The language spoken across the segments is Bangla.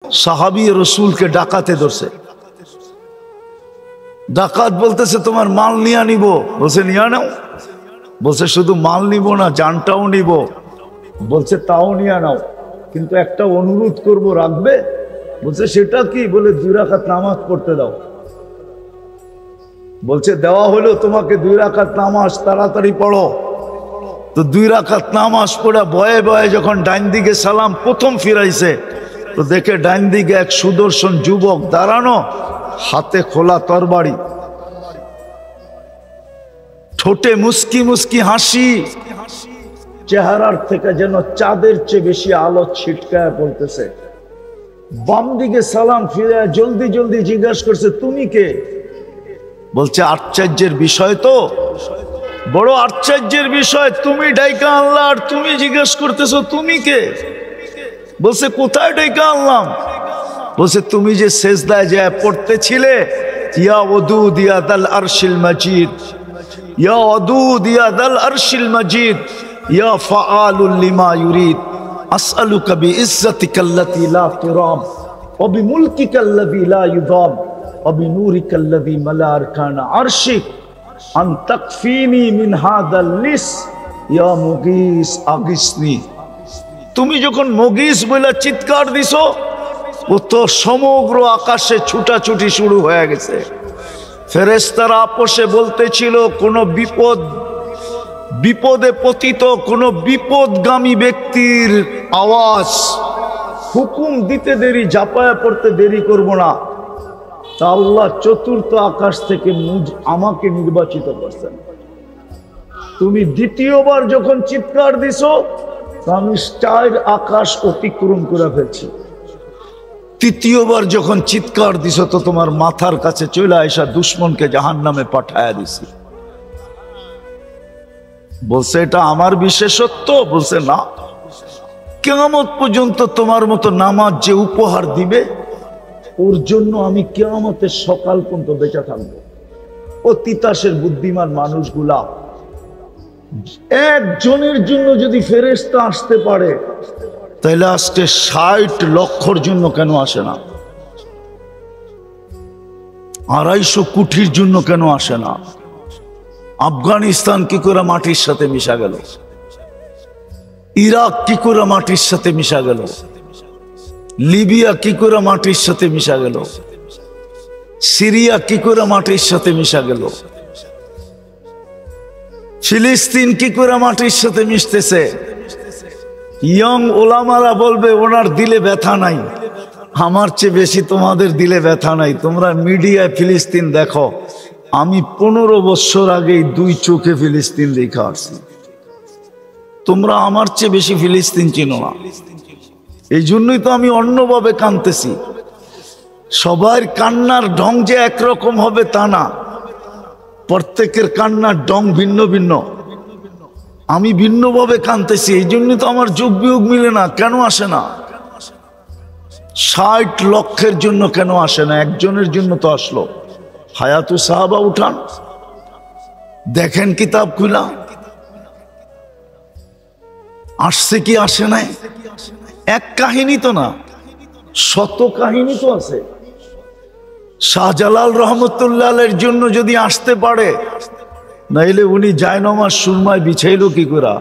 সাহাবী রসুলকে ডাকাতে ধরছে। ডাকাত বলতেছে তোমার মাল নিয়ে নিব। বলছে নিয়ে নাও। বলছে শুধু মাল নিব না, জানটাও নিব। বলছে তাও নিয়ে নাও, কিন্তু একটা অনুরোধ করব, রাখবে? বলছে সেটা কি? বলে 2 রাকাত নামাজ পড়তে দাও। বলছে দেওয়া হলো তোমাকে 2 রাকাত নামাজ, তাড়াতাড়ি পড়ো। তো 2 রাকাত নামাজ পড়া বয়ে বয়ে যখন ডাইন দিকে সালাম প্রথম ফিরাইছে, তো দেখে ডাইন দিকে এক সুদর্শন যুবক দাঁড়ানো, হাতে খোলা তরবারি, ঠোঁটে মুস্কি মুস্কি হাসি, চেহারার থেকে যেন চাঁদের চেয়ে বেশি আলো ছিটকায় পড়তেছে। বাম দিকে সালাম ফিরে জলদি জলদি জিজ্ঞাসা করছে তুমি কে? বলছে আশ্চর্যের বিষয় তো, বড় আশ্চর্যের বিষয়, তুমি ডাইকা আনলা আর তুমি জিজ্ঞেস করতেছো তুমি কে? বলছে কোথায় ডাইকা আনলাম? বলছে তুমি যে সেজদায় যায় পড়তেছিলে, ইয়া ওয়াদুদ ইয়া দাল আরশিল মাজিদ, ইয়া ওয়াদুদ ইয়া দাল আরশিল মাজিদ, ইয়া ফাআলুল লিমা ইউরিদ, আসআলুকা বিইজ্জাতিকাল্লাতী লা তুরাম ওয়া বিমুলকিকাল্লাযী লা ইউদাম ওয়া বিনূরিকাল্লাযী মালা আরকানা আরশিক আন তাকফিনি মিন হাদাল লিস ইয়া মুগীস আগিসনি। তুমি যখন মুগীস বলে চিৎকার দিছো, ও তো সমগ্র আকাশে ছুটাছুটি শুরু হয়ে গেছে। ফেরেশতারা আপোষে বলতেছিল কোন বিপদে পতিত কোন বিপদগামী ব্যক্তির আওয়াজ, হুকুম দিতে দেরি, ঝাঁপায়া পড়তে দেরি করব না। তা আল্লাহ চতুর্থ আকাশ থেকে আমাকে নির্বাচিত করছেন। তুমি দ্বিতীয়বার যখন চিৎকার দিছো, আমি 4 আকাশ অতিক্রম করে ফেলছি। তৃতীয়বার যখন চিৎকার দিছো, তো তোমার মাথার কাছে চলে আসা দুশ্মনকে জাহান্নামে পাঠায়া দিছি। বলছে এটা আমার বিশেষত্ব? বলছে না, কিয়ামত পর্যন্ত তোমার মতো নামাজ যে উপহার দিবে, ওর জন্য আমি কিয়ামতের সকাল পর্যন্ত বেঁচে থাকবো। ও তিতাসের বুদ্ধিমান মানুষগুলা, একজনের জন্য যদি ফেরেশতা আসতে পারে, তাহলে আজকে 60 লক্ষর জন্য কেন আসে না? 250 কোটির জন্য কেন আসে না? আফগানিস্তান কি করে মাটির সাথে মিশা গেল? ইরাক কি করে মাটির সাথে মিশা গেল? লিবিয়া কি করে মাটির সাথে মিশা গেল? সিরিয়া কি করে মাটির সাথে মিশা গেল? ফিলিস্তিন কি করে মাটির সাথে মিশতেছে? ইয়ং ওলামারা বলবে ওনার দিলে ব্যথা নাই। আমার চেয়ে বেশি তোমাদের দিলে ব্যথা নাই। তোমরা মিডিয়ায় ফিলিস্তিন দেখো, আমি 15 বছর আগেই 2 চোখে ফিলিস্তিন দেখে আসছি। তোমরা আমার চেয়ে বেশি ফিলিস্তিন চিনো না। এই জন্যই তো আমি অন্যভাবে কাঁদতেছি। সবার কান্নার ঢং যে একরকম হবে তা না, প্রত্যেকের কান্নার ঢং ভিন্ন ভিন্ন। আমি ভিন্নভাবে কাঁদতেছি, এই জন্যই তো আমার যোগ বিয়োগ মিলে না। কেন আসে না? 60 লক্ষের জন্য কেন আসে না? একজনের জন্য তো আসলো। হায়াতু সাহাবা উঠান, দেখেন কিতাব খুলা, আসছে কি আসে নাই? এক কাহিনী তো না, শত কাহিনী তো আছে। শাহজালাল রহমতুল্লাহের জন্য যদি আসতে পারে, নাইলে উনি জায়নামাজ সুরমায় বিছাইলো কি করে?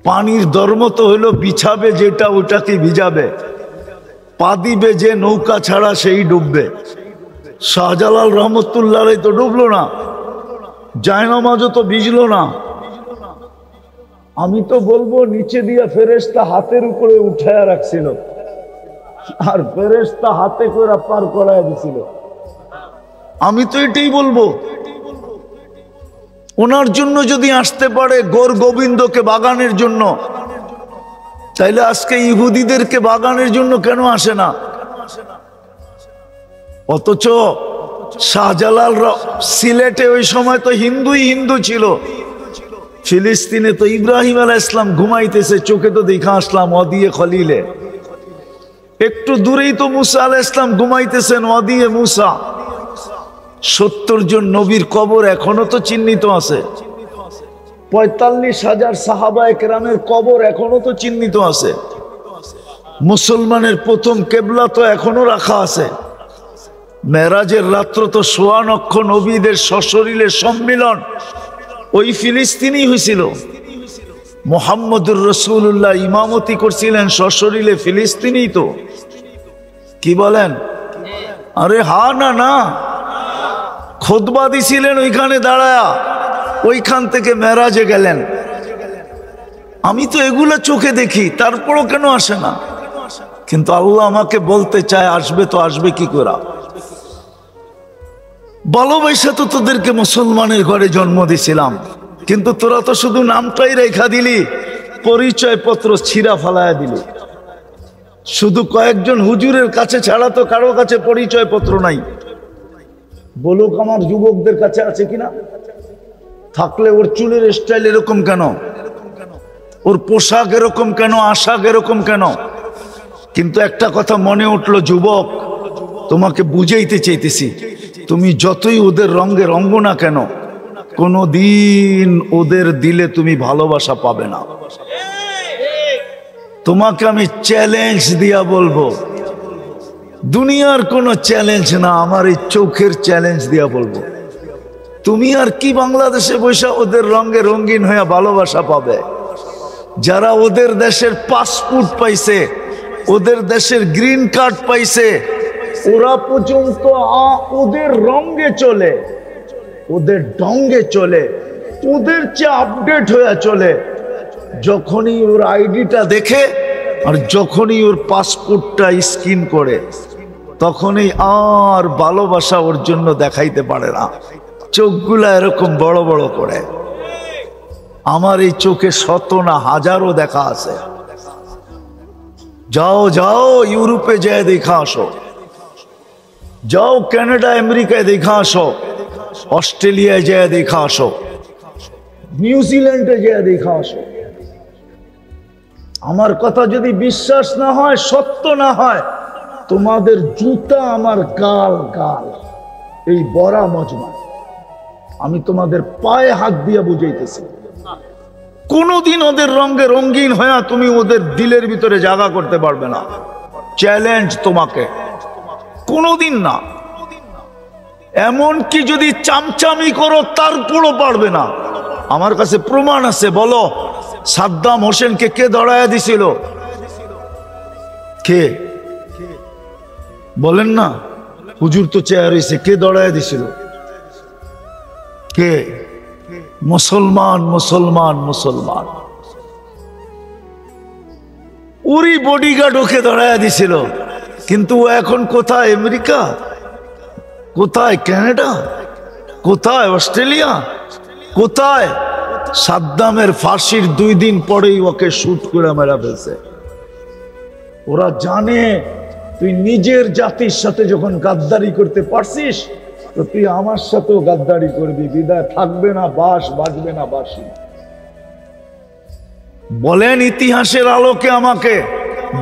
পানির ধর্ম তো হইলো বিছাবে যেটা ওটাকে ভিজাবে, পা দিবে যে নৌকা ছাড়া সেই ডুববে। শাহজালাল রহমতুল্লাহ তো ডুবলো না, জায়নামাজও তো ভিজলো না। আমি তো বলবো নিচে দিয়া ফেরেশতা হাতের উপরে উঠায়া রাখছিল, আর ফেরেশতা হাতে করে পার করায় দিছিল। আমি তো এটাই বলবো। ওনার জন্য যদি আসতে পারে গোর গোবিন্দকে বাগানের জন্য, তাইলে আজকে ইহুদিদেরকে বাগানের জন্য কেন আসে না? অথচ শাহজালাল সিলেটে ওই সময় তো হিন্দুই হিন্দু ছিল। ফিলিস্তিনে তো ইব্রাহিম আলাইহিস সালাম ঘুমাইতেছে, চোখে তো দেখা আসলাম ওয়াদিয়ে খলিলে। একটু দূরেই তো মুসা আলাইহিস সালাম ঘুমাইতেছেন ওয়াদিয়ে মুসা। 70 জন নবীর কবর এখনো তো চিহ্নিত আছে। 45,000 সাহাবায়ে কেরামের কবর এখনো তো চিহ্নিত আছে। মুসলমানের প্রথম কেবলা তো এখনো রাখা আছে। মেরাজের রাত্র তো ১৬ লক্ষ নবীদের সশরীরে সম্মিলন ওই ফিলিস্তিনি হয়েছিল। মুহাম্মদুর রাসূলুল্লাহ ইমামতি করছিলেন সশরীরে ফিলিস্তিনি। তো কি বলেন? আরে হা না না, খুতবা দিছিলেন ওইখানে দাঁড়ায়া, ওইখান থেকে মেরাজে গেলেন। আমি তো এগুলা চোখে দেখি, তারপরও কেন আসে না? কিন্তু আল্লাহ আমাকে বলতে চায় আসবে, তো আসবে কি করে? ভালোবাসা তো তোদেরকে মুসলমানের ঘরে জন্ম দিছিলাম, কিন্তু তোরা তো শুধু নামটাই রেখা দিলি, পরিচয় পত্র ছিঁড়া ফালায়া দিলি। শুধু কয়েকজন হুজুরের কাছে ছাড়া তো কারো কাছে পরিচয় পত্র নাই। বলুক আমার যুবকদের কাছে আছে কিনা? থাকলে ওর চুলের স্টাইল এরকম কেন, ওর পোশাক এরকম কেন, আশাক এরকম কেন? কিন্তু একটা কথা মনে উঠলো, যুবক তোমাকে বুঝাইতে চাইতেছি, তুমি যতই ওদের রঙে রঙ্গ না কেন, কোনদিন ওদের দিলে তুমি ভালোবাসা পাবে না। তোমাকে আমি চ্যালেঞ্জ দিয়া বলবো, দুনিয়ার কোনো চ্যালেঞ্জ না, আমার এই চোখের চ্যালেঞ্জ দিয়া বলবো, তুমি আর কি বাংলাদেশে বসে ওদের রঙে রঙিন হয়ে ভালোবাসা পাবে? যারা ওদের দেশের পাসপোর্ট পাইছে, ওদের দেশের গ্রিন কার্ড পাইছে, ওরা পর্যন্ত ওদের রঙে চলে, ওদের ঢঙ্গে চলে, ওদের চেয়ে আপডেট হয়ে চলে। যখনই ওর আইডিটা দেখে আর যখনই ওর পাসপোর্টটা স্ক্যান করে, তখনই আর ভালোবাসা ওর জন্য দেখাইতে পারে না। চোখগুলা এরকম বড় বড় করে। আমার এই চোখে শত না হাজারও দেখা আছে। যাও যাও ইউরোপে যেয়ে দেখা আসো, যাও কানাডা আমেরিকায় দেখা আসো, অস্ট্রেলিয়ায় যেয়ে দেখা আসো, নিউজিল্যান্ডে যেয়ে দেখা আসো। আমার কথা যদি বিশ্বাস না হয়, সত্য না হয়, তোমাদের জুতা আমার গাল গাল, এই বড়া মজমা, আমি তোমাদের পায়ে হাত দিয়ে বুঝাইতেছি। কোনদিন ওদের রঙে রঙিন হয়ে তুমি ওদের দিলের ভিতরে জায়গা করতে পারবে না। চ্যালেঞ্জ তোমাকে, কোনদিন না। এমনকি যদি চামচামি করো তারপরও পারবে না। আমার কাছে প্রমাণ আছে। বলো, সাদ্দাম হোসেনকে কে দড়াইয়া দিছিল? কে বলেন না? হুজুর তো চেয়ার হয়েছে, কে দড়াইয়া দিছিল? কে? মুসলমান মুসলমান মুসলমান। ওরই বডিগার্ড ওকে দড়াইয়া দিছিল। কিন্তু ও এখন কোথায়? আমেরিকা, কোথায় কানাডা, কোথায় অস্ট্রেলিয়া, কোথায়? সাদ্দামের ফাঁসির 2 দিন পরেই ওকে শুট করে মেরা ফেলছে। ওরা জানে তুই নিজের জাতির সাথে যখন গাদ্দারি করতে পারছিস, তো তুই আমার সাথেও গাদ্দারি করবি। বিদায় থাকবে না বাস, বাজবে না বাসি। বলেন ইতিহাসের আলোকে আমাকে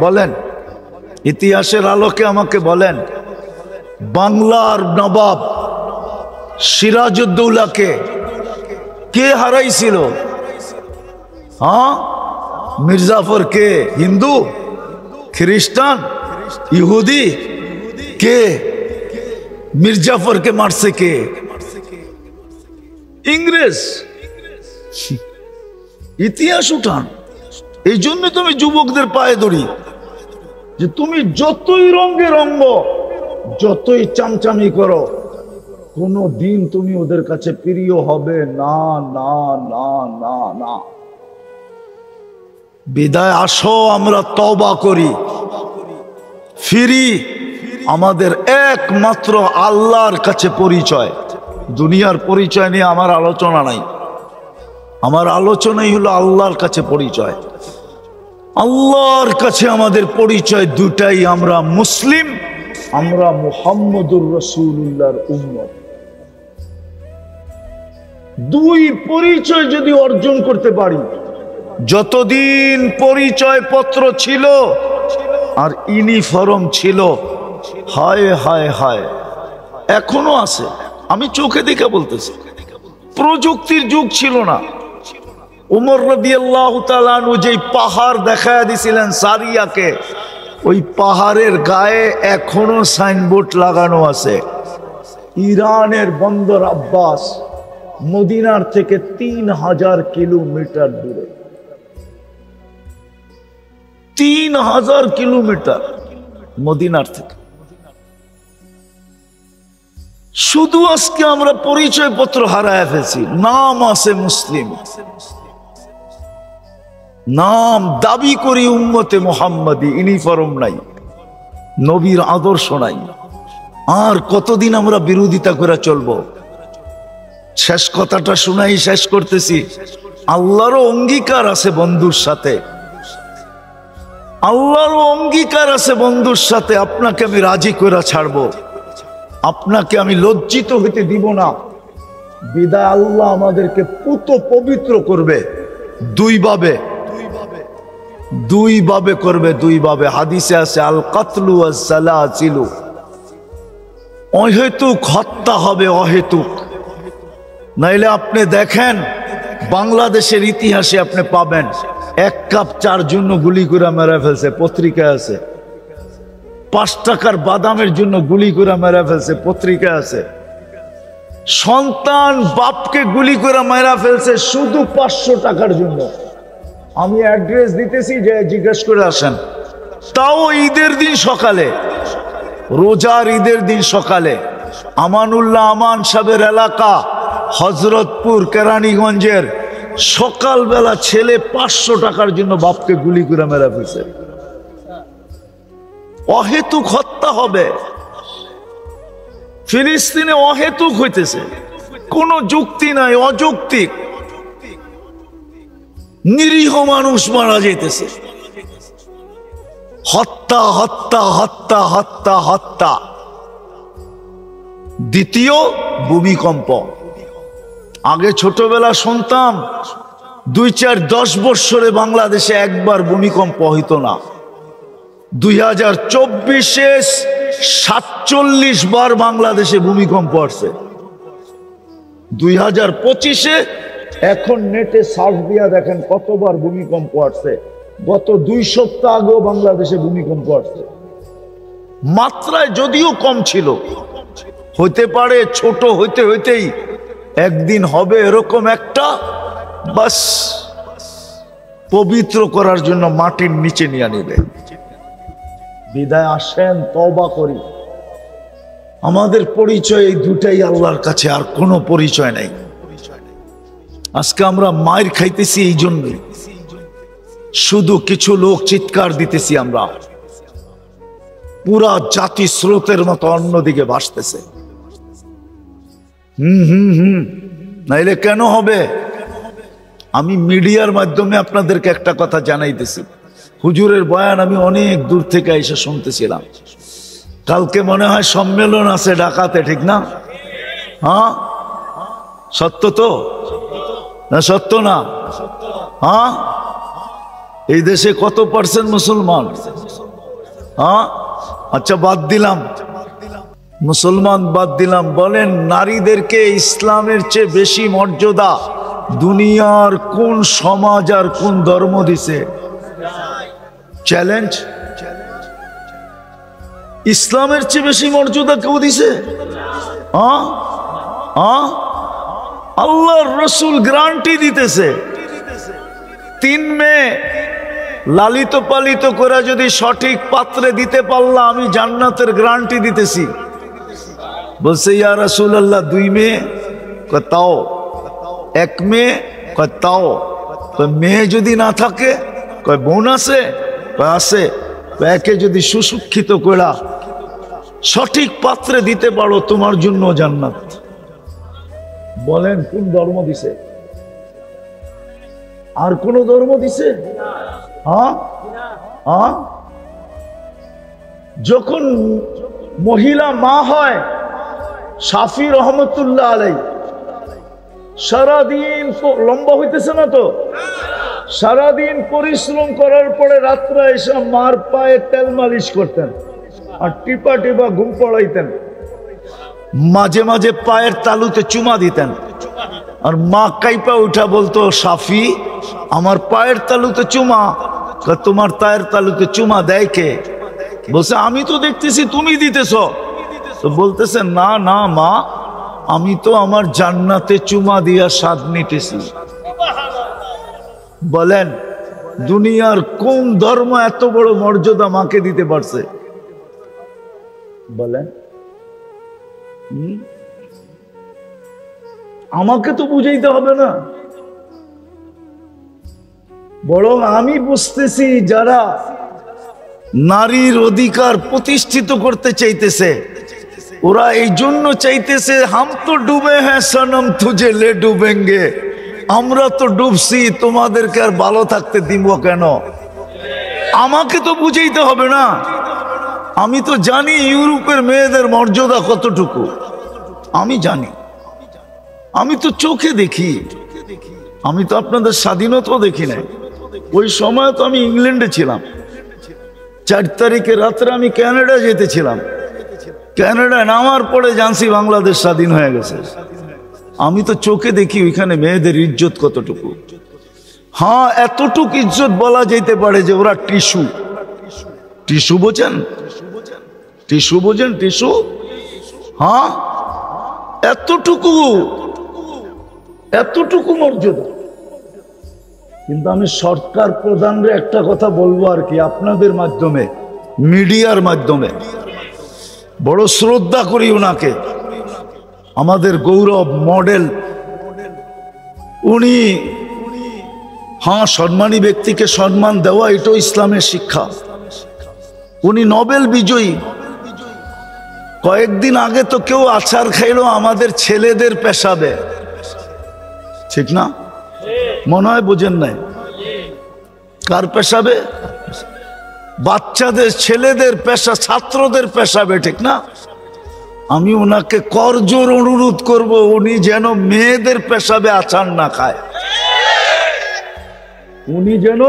বলেন, ইতিহাসের আলোকে আমাকে বলেন, বাংলার নবাব সিরাজউদ্দৌলাকে কে হারাইছিল? হ্যাঁ, মির্জাফর কে? হিন্দু, খ্রিস্টান, ইহুদি? কে মির্জাফরকে মারছে? কে? ইংরেজ। ইতিহাস উঠান। এই জন্য তুমি যুবকদের পায়ে ধরি যে তুমি যতই রঙে রঙ্গ, যতই চামচামি করো, কোনো দিন তুমি ওদের কাছে প্রিয় হবে না না না না না। বিদায় আসো, আমরা তওবা করি, ফিরি। আমাদের একমাত্র আল্লাহর কাছে পরিচয়। দুনিয়ার পরিচয় নিয়ে আমার আলোচনা নাই। আমার আলোচনাই হলো আল্লাহর কাছে পরিচয়। আল্লাহর কাছে আমাদের পরিচয় দুটাই, আমরা মুসলিম, আমরা মুহাম্মদুর রাসূলুল্লাহর উম্মত। 2 পরিচয় যদি অর্জন করতে পারি, যতদিন পরিচয় পত্র ছিল আর ইউনিফর্ম ছিল, হায় হায় হায়, এখনো আছে। আমি চোখে দেখে বলতেছি, প্রযুক্তির যুগ ছিল না। ওমর রাদিয়াল্লাহু তাআলা আনহু যেই পাহাড় দেখায় দিছিলেন সারিয়াকে, ওই পাহাড়ের গায়ে এখনো সাইনবোর্ড লাগানো আছে, ইরানের বন্দর আব্বাস মদিনার থেকে 3000 কিলোমিটার দূরে। 3000 কিলোমিটার মদিনার থেকে। শুধু আজকে আমরা পরিচয় পত্র হারায় ফেলছি, নাম আছে মুসলিম, নাম দাবি করি উম্মতে মুহাম্মাদি, ইউনিফর্ম নাই, নবীর আদর্শ নাই। আর কতদিন আমরা বিরোধিতা করে চলবো? শেষ কথাটা শুনাই শেষ করতেছি। আল্লাহরও অঙ্গীকার আছে বন্ধুর সাথে, আল্লাহরও অঙ্গীকার আছে বন্ধুর সাথে। আপনাকে আমি রাজি করে ছাড়বো, আপনাকে আমি লজ্জিত হইতে দিব না। বিদায় আল্লাহ আমাদেরকে পুত পবিত্র করবে দুইভাবে, দুইভাবে করবে, দুইভাবে। হাদিসে আছে আল কাতলু ওয়াস সালাসিলু, অহেতুক হত্যা হবে, অহেতুক। নাইলে আপনি দেখেন বাংলাদেশের ইতিহাসে আপনি পাবেন 1 কাপ চার জন্য গুলি করে মেরে ফেলছে, পত্রিকায় আছে। 5 টাকার বাদামের জন্য গুলি করে মেরে ফেলছে, পত্রিকায় আছে। সন্তান বাপকে গুলি করে মেরে ফেলছে শুধু 500 টাকার জন্য। আমি অ্যাড্রেস দিতেছি, যে জিজ্ঞেস করে আসেন। তাও ঈদের দিন সকালে, রোজার ঈদের দিন সকালে। আমানুল্লাহ আমান সাহেবের এলাকা হযরতপুর কেরানীগঞ্জের, সকালবেলা ছেলে 500 টাকার জন্য বাপকে গুলি করে মেরে ফেলছে। অহেতুক হত্যা হবে ফিলিস্তিনে, অহেতুক হইতেছে, কোনো যুক্তি নাই, অযৌক্তিক। নিরীহ মানুষ মারা যাইতেছে। হত্যা হত্যা হত্যা হত্যা হত্যা। দ্বিতীয় ভূমিকম্প। আগে ছোটবেলা শুনতাম 2-4-10 বৎসরে বাংলাদেশে একবার ভূমিকম্প হইতো না। 2024-এ 47 বার বাংলাদেশে ভূমিকম্প আসছে। 2025-এ এখন নেটে সার্চ দিয়া দেখেন কতবার ভূমিকম্প আসছে। গত 2 সপ্তাহ আগেও বাংলাদেশে ভূমিকম্প আসছে। মাত্রায় যদিও কম ছিল, হইতে পারে ছোট, হইতে হইতেই একদিন হবে এরকম একটা, বাস পবিত্র করার জন্য মাটির নিচে নিয়ে নিবে। বিদায় আসেন, তওবা করি। আমাদের পরিচয় এই দুটাই আল্লাহর কাছে, আর কোনো পরিচয় নাই। আজকে আমরা মায়ের খাইতেছি এই জন্যই, শুধু কিছু লোক চিৎকার দিতেছি, আমরা পুরা জাতি স্রোতের মতো অন্যদিকে ভাসতেছে। নাইলে কেন হবে? আমি মিডিয়ার মাধ্যমে আপনাদেরকে একটা কথা জানাইতেছি। হুজুরের বয়ান আমি অনেক দূর থেকে এসে শুনতেছিলাম। কালকে মনে হয় সম্মেলন আছে ঢাকাতে, ঠিক না? হ্যাঁ, সত্য তো না? সত্য না? হ্যাঁ, এই দেশে কত % মুসলমান? হ্যাঁ, আচ্ছা বাদ দিলাম, মুসলমান বাদ দিলাম। বলেন, নারীদেরকে ইসলামের চেয়ে বেশি মর্যাদা দুনিয়ার কোন সমাজ আর কোন ধর্ম দিছে? চ্যালেঞ্জ। ইসলামের চেয়ে বেশি মর্যাদা কেউ দিছে? হ্যাঁ হ্যাঁ, আল্লাহর রাসূল গ্যারান্টি দিতেছে, 3 মেয়ে লালিত পালিত করে যদি সঠিক পাত্রে দিতে পারলাম, আমি জান্নাতের গ্যারান্টি দিতেছি। বলছে, ইয়া রাসূলুল্লাহ 2 মেয়ে? কয় তাও। 1 মেয়ে? কয় তাও। মেয়ে যদি না থাকে? কয় বোন আছে? কয় আছে। একে যদি সুশিক্ষিত করা সঠিক পাত্রে দিতে পারো, তোমার জন্য জান্নাত। বলেন, কোন ধর্ম দিছে? আর কোন ধর্ম দিছে? হ্যাঁ হ্যাঁ। যখন মহিলা মা হয়, শাফি রহমতুল্লাহ আলাই সারাদিন লম্বা হইতেছে না তো, সারাদিন পরিশ্রম করার পরে রাত্রে এসে মার পায়ে তেল মালিশ করতেন আর টিপা টিপা ঘুম পড়াইতেন। মাঝে মাঝে পায়ের তালুতে চুমা দিতেন, আর মা কাইপা উঠা বলতো, শাফি আমার পায়ের তালুতে চুমা। তোমার পায়ের তালুতে চুমা দেয় কে? বলছে আমি তো দেখতেছি তুমি দিতেছ। তো বলতেছে না না মা, আমি তো আমার জান্নাতে চুমা দিয়া স্বাদ নিতেছি। বলেন দুনিয়ার কোন ধর্ম এত বড় মর্যাদা মাকে দিতে পারছে? বলেন আমাকে তো বুঝাইতে হবে না, বরং আমি বুঝতেছি যারা নারীর অধিকার প্রতিষ্ঠিত করতে চাইতেছে ওরা এই জন্য চাইতেছে হাম তো ডুবে হ্যাঁ সনম তুঝে লে ডুবেঙ্গে, আমরা তো ডুবছি তোমাদেরকে আর ভালো থাকতে দিব কেন? আমাকে তো বুঝাইতে হবে না, আমি তো জানি ইউরোপের মেয়েদের মর্যাদা কতটুকু, আমি জানি, আমি তো চোখে দেখি, আমি তো আপনাদের স্বাধীনতাও দেখি নাই। ওই সময় তো আমি ইংল্যান্ডে ছিলাম, 4 তারিখে রাত্রে আমি কানাডা যেতেছিলাম, কানাডায় নামার পরে জানছি বাংলাদেশ স্বাধীন হয়ে গেছে। আমি তো চোখে দেখি ওইখানে মেয়েদের ইজ্জত কতটুকু। হ্যাঁ এতটুকু ইজ্জত বলা যেতে পারে যে ওরা টিস্যু, টিস্যু বোঝেন, টিস্যু বোঝেন, টিস্যু, হ্যাঁ এতটুকু, এতটুকু মর্যাদা। কিন্তু আমি সরকার প্রধানরে একটা কথা বলবো আর কি, আপনাদের মাধ্যমে, মিডিয়ার মাধ্যমে, বড় শ্রদ্ধা করি ওনাকে, আমাদের গৌরব মডেল উনি। হ্যাঁ সম্মানী ব্যক্তিকে সম্মান দেওয়া এটাও ইসলামের শিক্ষা। উনি নোবেল বিজয়ী। কয়েকদিন আগে তো কেউ আচার খাইলো আমাদের ছেলেদের পেশাবে, ঠিক না? মনে হয় বোঝেন নাই, কার পেশাবে? বাচ্চাদের, ছেলেদের পেশা, ছাত্রদের পেশাবে, ঠিক না? আমি ওনাকে করজোর অনুরোধ করব উনি যেন মেয়েদের পেশাবে আচার না খায়, উনি যেন,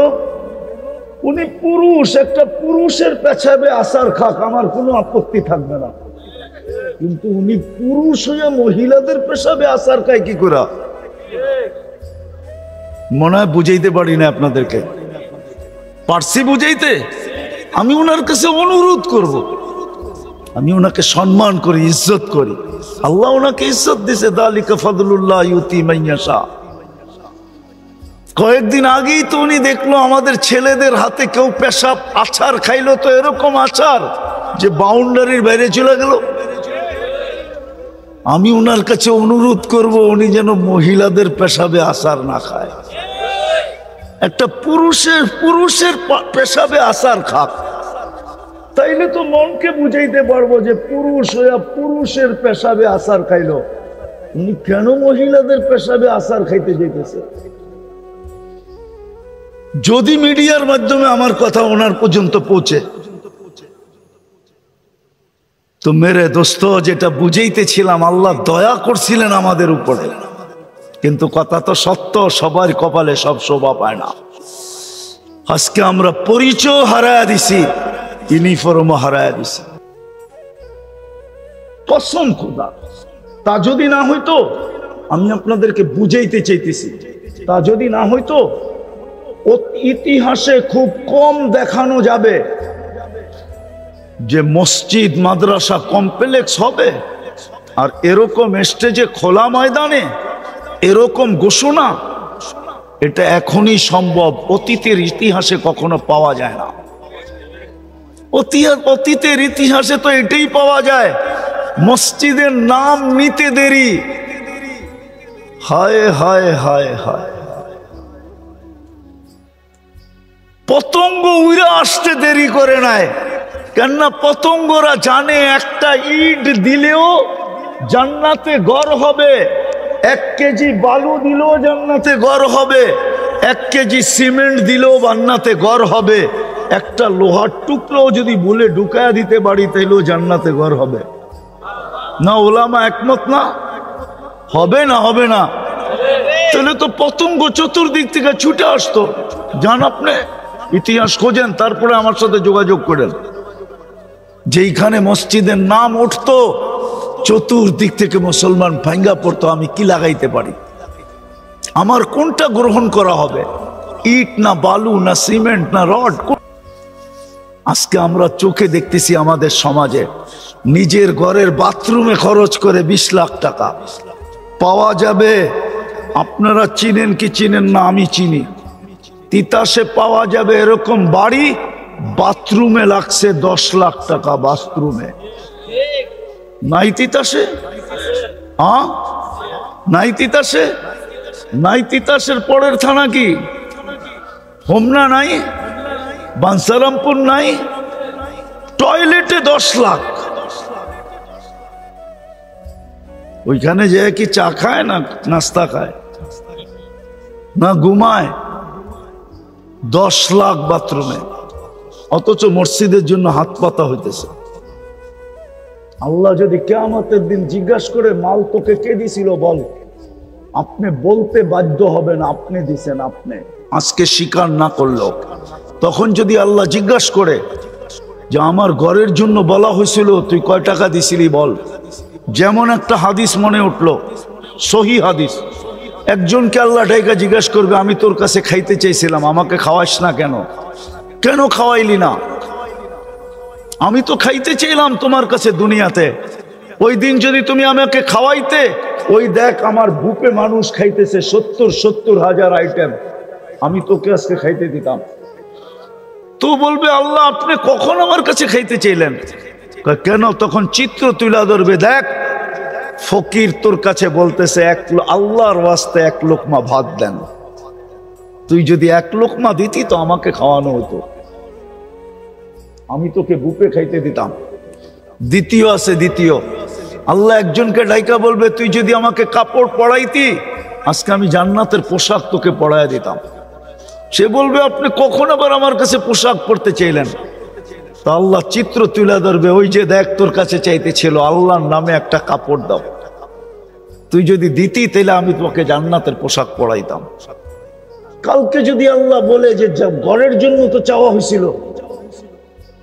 উনি পুরুষ, একটা পুরুষের পেশাবে আচার খাক, আমার কোনো আপত্তি থাকবে না, কিন্তু উনি পুরুষ হয়ে মহিলাদের পেশাবে আচার খায় কি করে? মনে হয় বুঝাইতে পারি না আপনাদেরকে, পারছি বুঝাইতে? আমি ওনার কাছে অনুরোধ করব, আমি ওনাকে সম্মান করি, ইজ্জত করি, আল্লাহ ওনাকে ইজ্জত দিয়েছে, যালিকা ফাদলুল্লাহ ইউতি মান ইয়াশা। কয়েকদিন আগেই তো উনি দেখলো আমাদের ছেলেদের হাতে কেউ পেশাব আচার খাইলো, তো এরকম আচার যে বাউন্ডারির বাইরে চলে গেল। আমি ওনার কাছে অনুরোধ করব উনি যেন মহিলাদের পেশাবে আচার না খায়, একটা পুরুষের পেশাবে আচার খাক, তাইলে তো মনকে বুঝাইতে পারবো যে পুরুষ হইয়া পুরুষের পেশাবে আচার খাইলো, উনি কেন মহিলাদের পেশাবে আচার খাইতে যেতেছে? যদি মিডিয়ার মাধ্যমে আমার কথা ওনার পর্যন্ত পৌঁছে, তো মেরে দোস্ত যেটা বুঝাইতেছিলাম, আল্লাহ দয়া করছিলেন আমাদের উপরে, কিন্তু কথা তো সত্য, সবার কপালে সব শোভা পায় না। আজকে আমরা পরিচয় হারায়া দিছি, ইউনিফর্মও হারায়া দিছি, কসম খোদা। তা যদি না হইতো, আমি আপনাদেরকে বুঝাইতে চাইতেছি, তা যদি না হইতো, ইতিহাসে খুব কম দেখানো যাবে যে মসজিদ মাদ্রাসা কমপ্লেক্স হবে আর এরকম স্টেজে খোলা ময়দানে এরকম ঘোষণা, এটা এখনই সম্ভব, অতীতের ইতিহাসে কখনো পাওয়া যায় না। অতীতের ইতিহাসে তো এটাই পাওয়া যায়, মসজিদের নাম নিতে দেরি, হায় হায় হায় হায়, পতঙ্গ উড়ে আসতে দেরি করে নাই, কেননা পতঙ্গরা জানে একটা ইট দিলেও জান্নাতে ঘর হবে, 1 কেজি বালু দিলেও জান্নাতে ঘর হবে, 1 কেজি সিমেন্ট দিলেও জান্নাতে ঘর হবে, একটা লোহার টুকরো যদি বলে ঢুকায়া দিতে পারি তাইলেও জান্নাতে ঘর হবে না? ওলামা একমত না? হবে না? হবে না? তাহলে তো পতঙ্গ চতুর্দিক থেকে ছুটে আসতো। জান আপনি ইতিহাস খোঁজেন, তারপরে আমার সাথে যোগাযোগ করেন, যেইখানে মসজিদের নাম উঠতো চতুর্দিক থেকে মুসলমান ভাঙ্গা পড়তো। আমি কি লাগাইতে পারি? আমার কোনটা গ্রহণ করা হবে? ইট না বালু না সিমেন্ট না রড? আজকে আমরা চোখে দেখতেছি আমাদের সমাজে নিজের ঘরের বাথরুমে খরচ করে 20 লাখ টাকা পাওয়া যাবে। আপনারা চিনেন কি চিনেন না আমি চিনি, তিতাসে পাওয়া যাবে এরকম বাড়ি, বাথরুমে লাগছে 10 লাখ টাকা বাথরুমে। নাই তিতাসে? নাই তিতাসে? নাই তিতাসের পরের থানা কি হোমনা নাই? বাঞ্ছারামপুর নাই? টয়লেটে 10 লাখ। ওইখানে যে কি চা খায় না নাস্তা খায় না ঘুমায়? 10 লাখ বাথরুমে, অথচ মসজিদের জন্য হাত পাতা হইতেছে। আল্লাহ যদি কিয়ামতের দিন জিজ্ঞাসা করে মাল তোকে কে দিছিল বল, আপনি বলতে বাধ্য হবেন আপনি দিছেন। আপনি আজকে স্বীকার না করলো, তখন যদি আল্লাহ জিজ্ঞাসা করে যে আমার ঘরের জন্য বলা হয়েছিল তুই কয় টাকা দিছিলি বল। যেমন একটা হাদিস মনে উঠলো, সহি হাদিস, একজনকে আল্লাহ ডাইকা জিজ্ঞাসা করবে আমি তোর কাছে খাইতে চাইছিলাম, আমাকে খাওয়াস না কেন? কেন খাওয়াইলি না? আমি তো খাইতে চাইলাম তোমার কাছে দুনিয়াতে, ওই দিন যদি তুমি আমাকে খাওয়াইতে, ওই দেখ আমার বুকে মানুষ খাইতেছে 70 হাজার আইটেম, আমি তোকে আজকে খাইতে দিতাম। তো বলবে আল্লাহ আপনি কখন আমার কাছে খাইতে চাইলেন? কেন? তখন চিত্র তুলা ধরবে, দেখ ফকির তোর কাছে বলতেছে আল্লাহর ওয়াস্তে 1 লোকমা ভাত দেন, তুই যদি 1 লোকমা দিতি তো আমাকে খাওয়ানো হতো, আমি তোকে বুকে খাইতে দিতাম। দ্বিতীয় আছে, দ্বিতীয় আল্লাহ একজনকে ডাইকা বলবে তুই যদি আমাকে কাপড় পরাইতি আজকে আমি জান্নাতের পোশাক তোকে পরাইয়া দিতাম। সে বলবে আপনি কখন আবার আমার কাছে পোশাক পরতে চাইলেন? তা আল্লাহ চিত্র তুলে ধরবে, ওই যে দেখ তোর কাছে চাইতে ছিল আল্লাহর নামে একটা কাপড় দাও, তুই যদি দিতি তাহলে আমি তোকে জান্নাতের পোশাক পরাইতাম। কালকে যদি আল্লাহ বলে যে ঘরের জন্য তো চাওয়া হয়েছিল,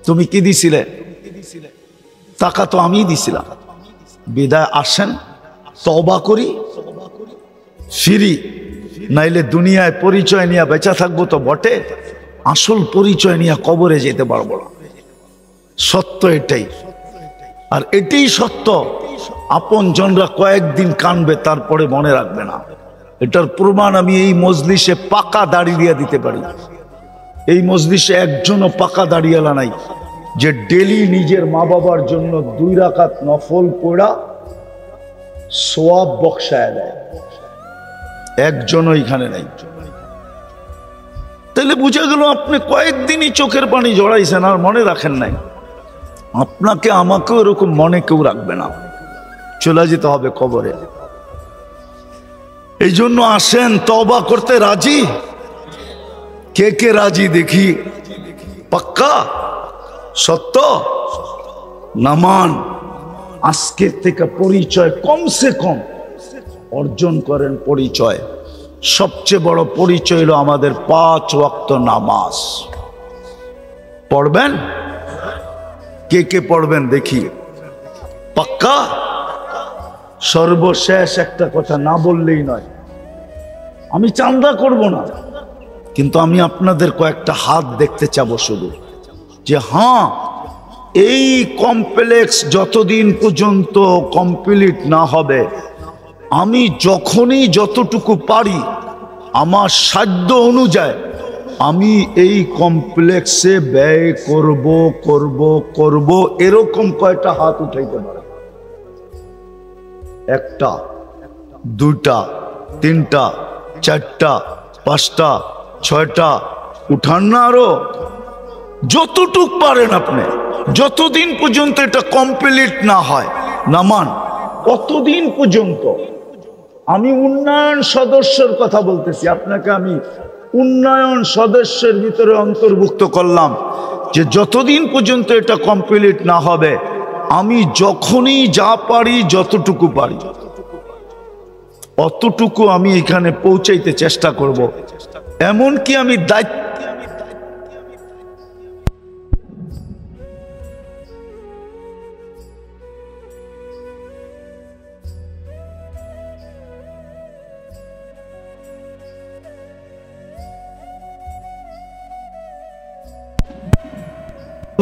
তুমি কি দিছিলে? টাকা তো আমি দিছিলাম। বিদায় আসেন, তওবা করি, ফিরি, নাইলে দুনিয়ায় পরিচয় নিয়ে বেঁচে থাকবো তো বটে, আসল পরিচয় নিয়ে কবরে যেতে পারবো না। সত্য এটাই, আর এটাই সত্য। আপন জনরা কয়েকদিন কানবে, তারপরে মনে রাখবে না। এটার প্রমাণ আমি এই মজলিসে পাকা দাড়ি দিয়ে দিতে পারি। এই মজলিসে একজনও পাকা দাড়িওয়ালা নাই যে ডেলি নিজের মা বাবার জন্য 2 রাকাত নফল পড়া সওয়াব বক্সায় দেয়, একজনও এখানে নাই। তাহলে বুঝা গেল আপনি কয়েকদিনই চোখের পানি জড়াইছেন আর মনে রাখেন নাই। আপনাকে আমাকেও এরকম মনে কেউ রাখবে না, চলে যেতে হবে কবরে। এই জন্য আসেন, তওবা করতে রাজি? কে কে রাজি দেখি? পাক্কা সত্য? নামান আজকের থেকে পরিচয় কমসে কম অর্জন করেন। পরিচয়, সবচেয়ে বড় পরিচয় হলো আমাদের 5 ওয়াক্ত নামাজ পড়বেন। কে কে পড়বেন দেখি? পাক্কা? সর্বশেষ একটা কথা না বললেই নয়, আমি চান্দা করব না, কিন্তু আমি আপনাদের কয়েকটা হাত দেখতে চাবো শুধু, যে হ্যাঁ এই কমপ্লেক্স যতদিন পর্যন্ত কমপ্লিট না হবে, আমি যখনই যতটুকু পারি আমার সাধ্য অনুযায়ী আমি এই কমপ্লেক্সে ব্যয় করব করব করব। এরকম কয়টা হাত উঠাইতে পারে? 1টা, 2টা, 3টা, 4টা, 5টা, 6টা, উঠান না আরো যতটুক পারেন আপনি। যতদিন পর্যন্ত এটা কমপ্লিট না হয় নামান, কতদিন পর্যন্ত। আমি উন্নয়ন সদস্যের কথা বলতেছি, আপনাকে আমি উন্নয়ন সদস্যের ভিতরে অন্তর্ভুক্ত করলাম, যে যতদিন পর্যন্ত এটা কমপ্লিট না হবে আমি যখনই যা পারি, যতটুকু পারি অতটুকু আমি এখানে পৌঁছাইতে চেষ্টা করব। এমনকি আমি দায়িত্ব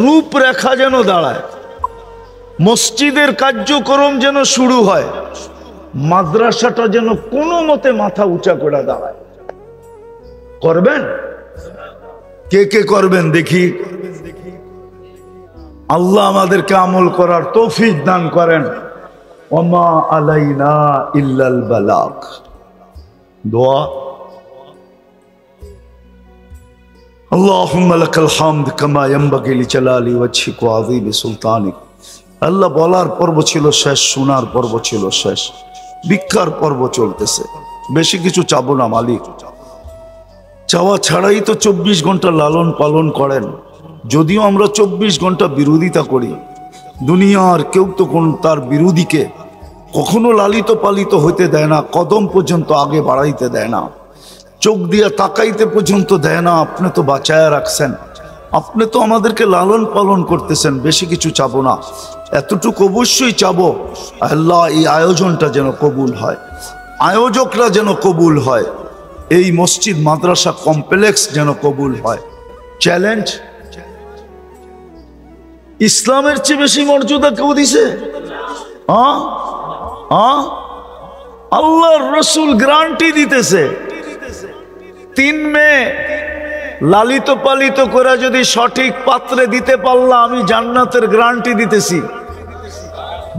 রূপরেখা যেন দাঁড়ায়, মসজিদের কার্যক্রম যেন শুরু হয়, মাদ্রাসাটা যেন কোনো মতে মাথা উঁচা করে দাঁড়ায়। করবেন? কে কে করবেন দেখি? আল্লাহ আমাদেরকে আমল করার তৌফিক দান করেন। ওমা আলাইনা ইল্লাল বালাগ। দোয়া। আল্লাহুম্মা লাকাল হামদ কামা ইয়ানবাগি লিজালালি ওয়াজহিক ওয়া আযীমি সুলতানিক। আল্লাহ বলার পর্ব ছিল শেষ, শোনার পর্ব ছিল শেষ, ভিক্ষার পর্ব চলতেছে। বেশি কিছু চাবো না মালিক। চাওয়া ছাড়াই তো 24 ঘন্টা লালন পালন করেন। যদিও আমরা 24 ঘন্টা বিরোধিতা করি, দুনিয়ার কেউ তো কোন তার বিরোধীকে কখনো লালিত পালিত হইতে দেয় না, কদম পর্যন্ত আগে বাড়াইতে দেয় না, চোখ দিয়া তাকাইতে পর্যন্ত দেয় না। আপনি তো বাঁচায়া রাখছেন, আপনি তো আমাদেরকে লালন পালন করতেছেন। বেশি কিছু চাবো না, এতটুকু অবশ্যই চাবো, আল্লাহ এই আয়োজনটা যেন কবুল হয়, আয়োজকরা যেন কবুল হয়, এই মসজিদ মাদ্রাসা কমপ্লেক্স যেন কবুল হয়। চ্যালেঞ্জ। ইসলামের চেয়ে বেশি মর্যাদা কেউ দিছে? আল্লাহর রসুল গ্যারান্টি দিতেছে, 3 মেয়ে লালিত পালিত করে যদি সঠিক পাত্রে দিতে পারলাম আমি জান্নাতের গ্যারান্টি দিতেছি।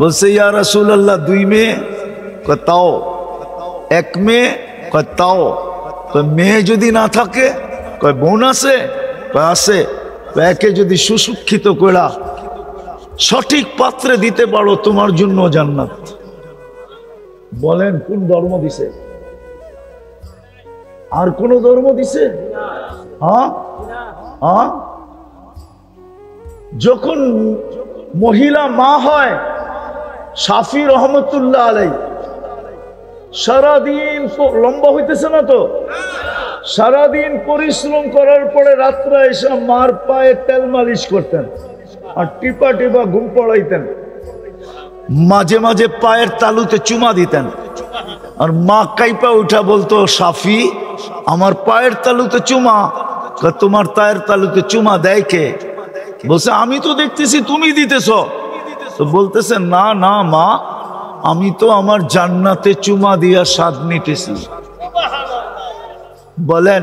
বলছে ইয়া রাসূলুল্লাহ 2 মেয়ে? কয় তাও। 1 মেয়ে? কয় তাও। মেয়ে যদি না থাকে? কয় বোন আছে? কয় আছে। একে যদি সুশিক্ষিত করা সঠিক পাত্রে দিতে পারো তোমার জন্য জান্নাত। বলেন কোন ধর্ম দিছে? আর কোন ধর্ম দিছে? যখন মহিলা মা হয়, শাফি রহমতুল্লাহ আলাইহি সারাদিন লম্বা হইতেছে না তো, সারাদিন পরিশ্রম করার পরে রাত্রে এসে মার পায়ে তেল মালিশ করতেন আর টিপা টিপা ঘুম পড়াইতেন। মাঝে মাঝে পায়ের তালুতে চুমা দিতেন, আর মা কাইপা উঠা বলতো শাফি আমার পায়ের তালুতে চুমা। তোমার পায়ের তালুতে চুমা দেয় কে? বলছে আমি তো দেখতেছি তুমি দিতেছ। তো বলতেছে না না মা, আমি তো আমার জান্নাতে চুমা দিয়া স্বাদ নিতেছি। বলেন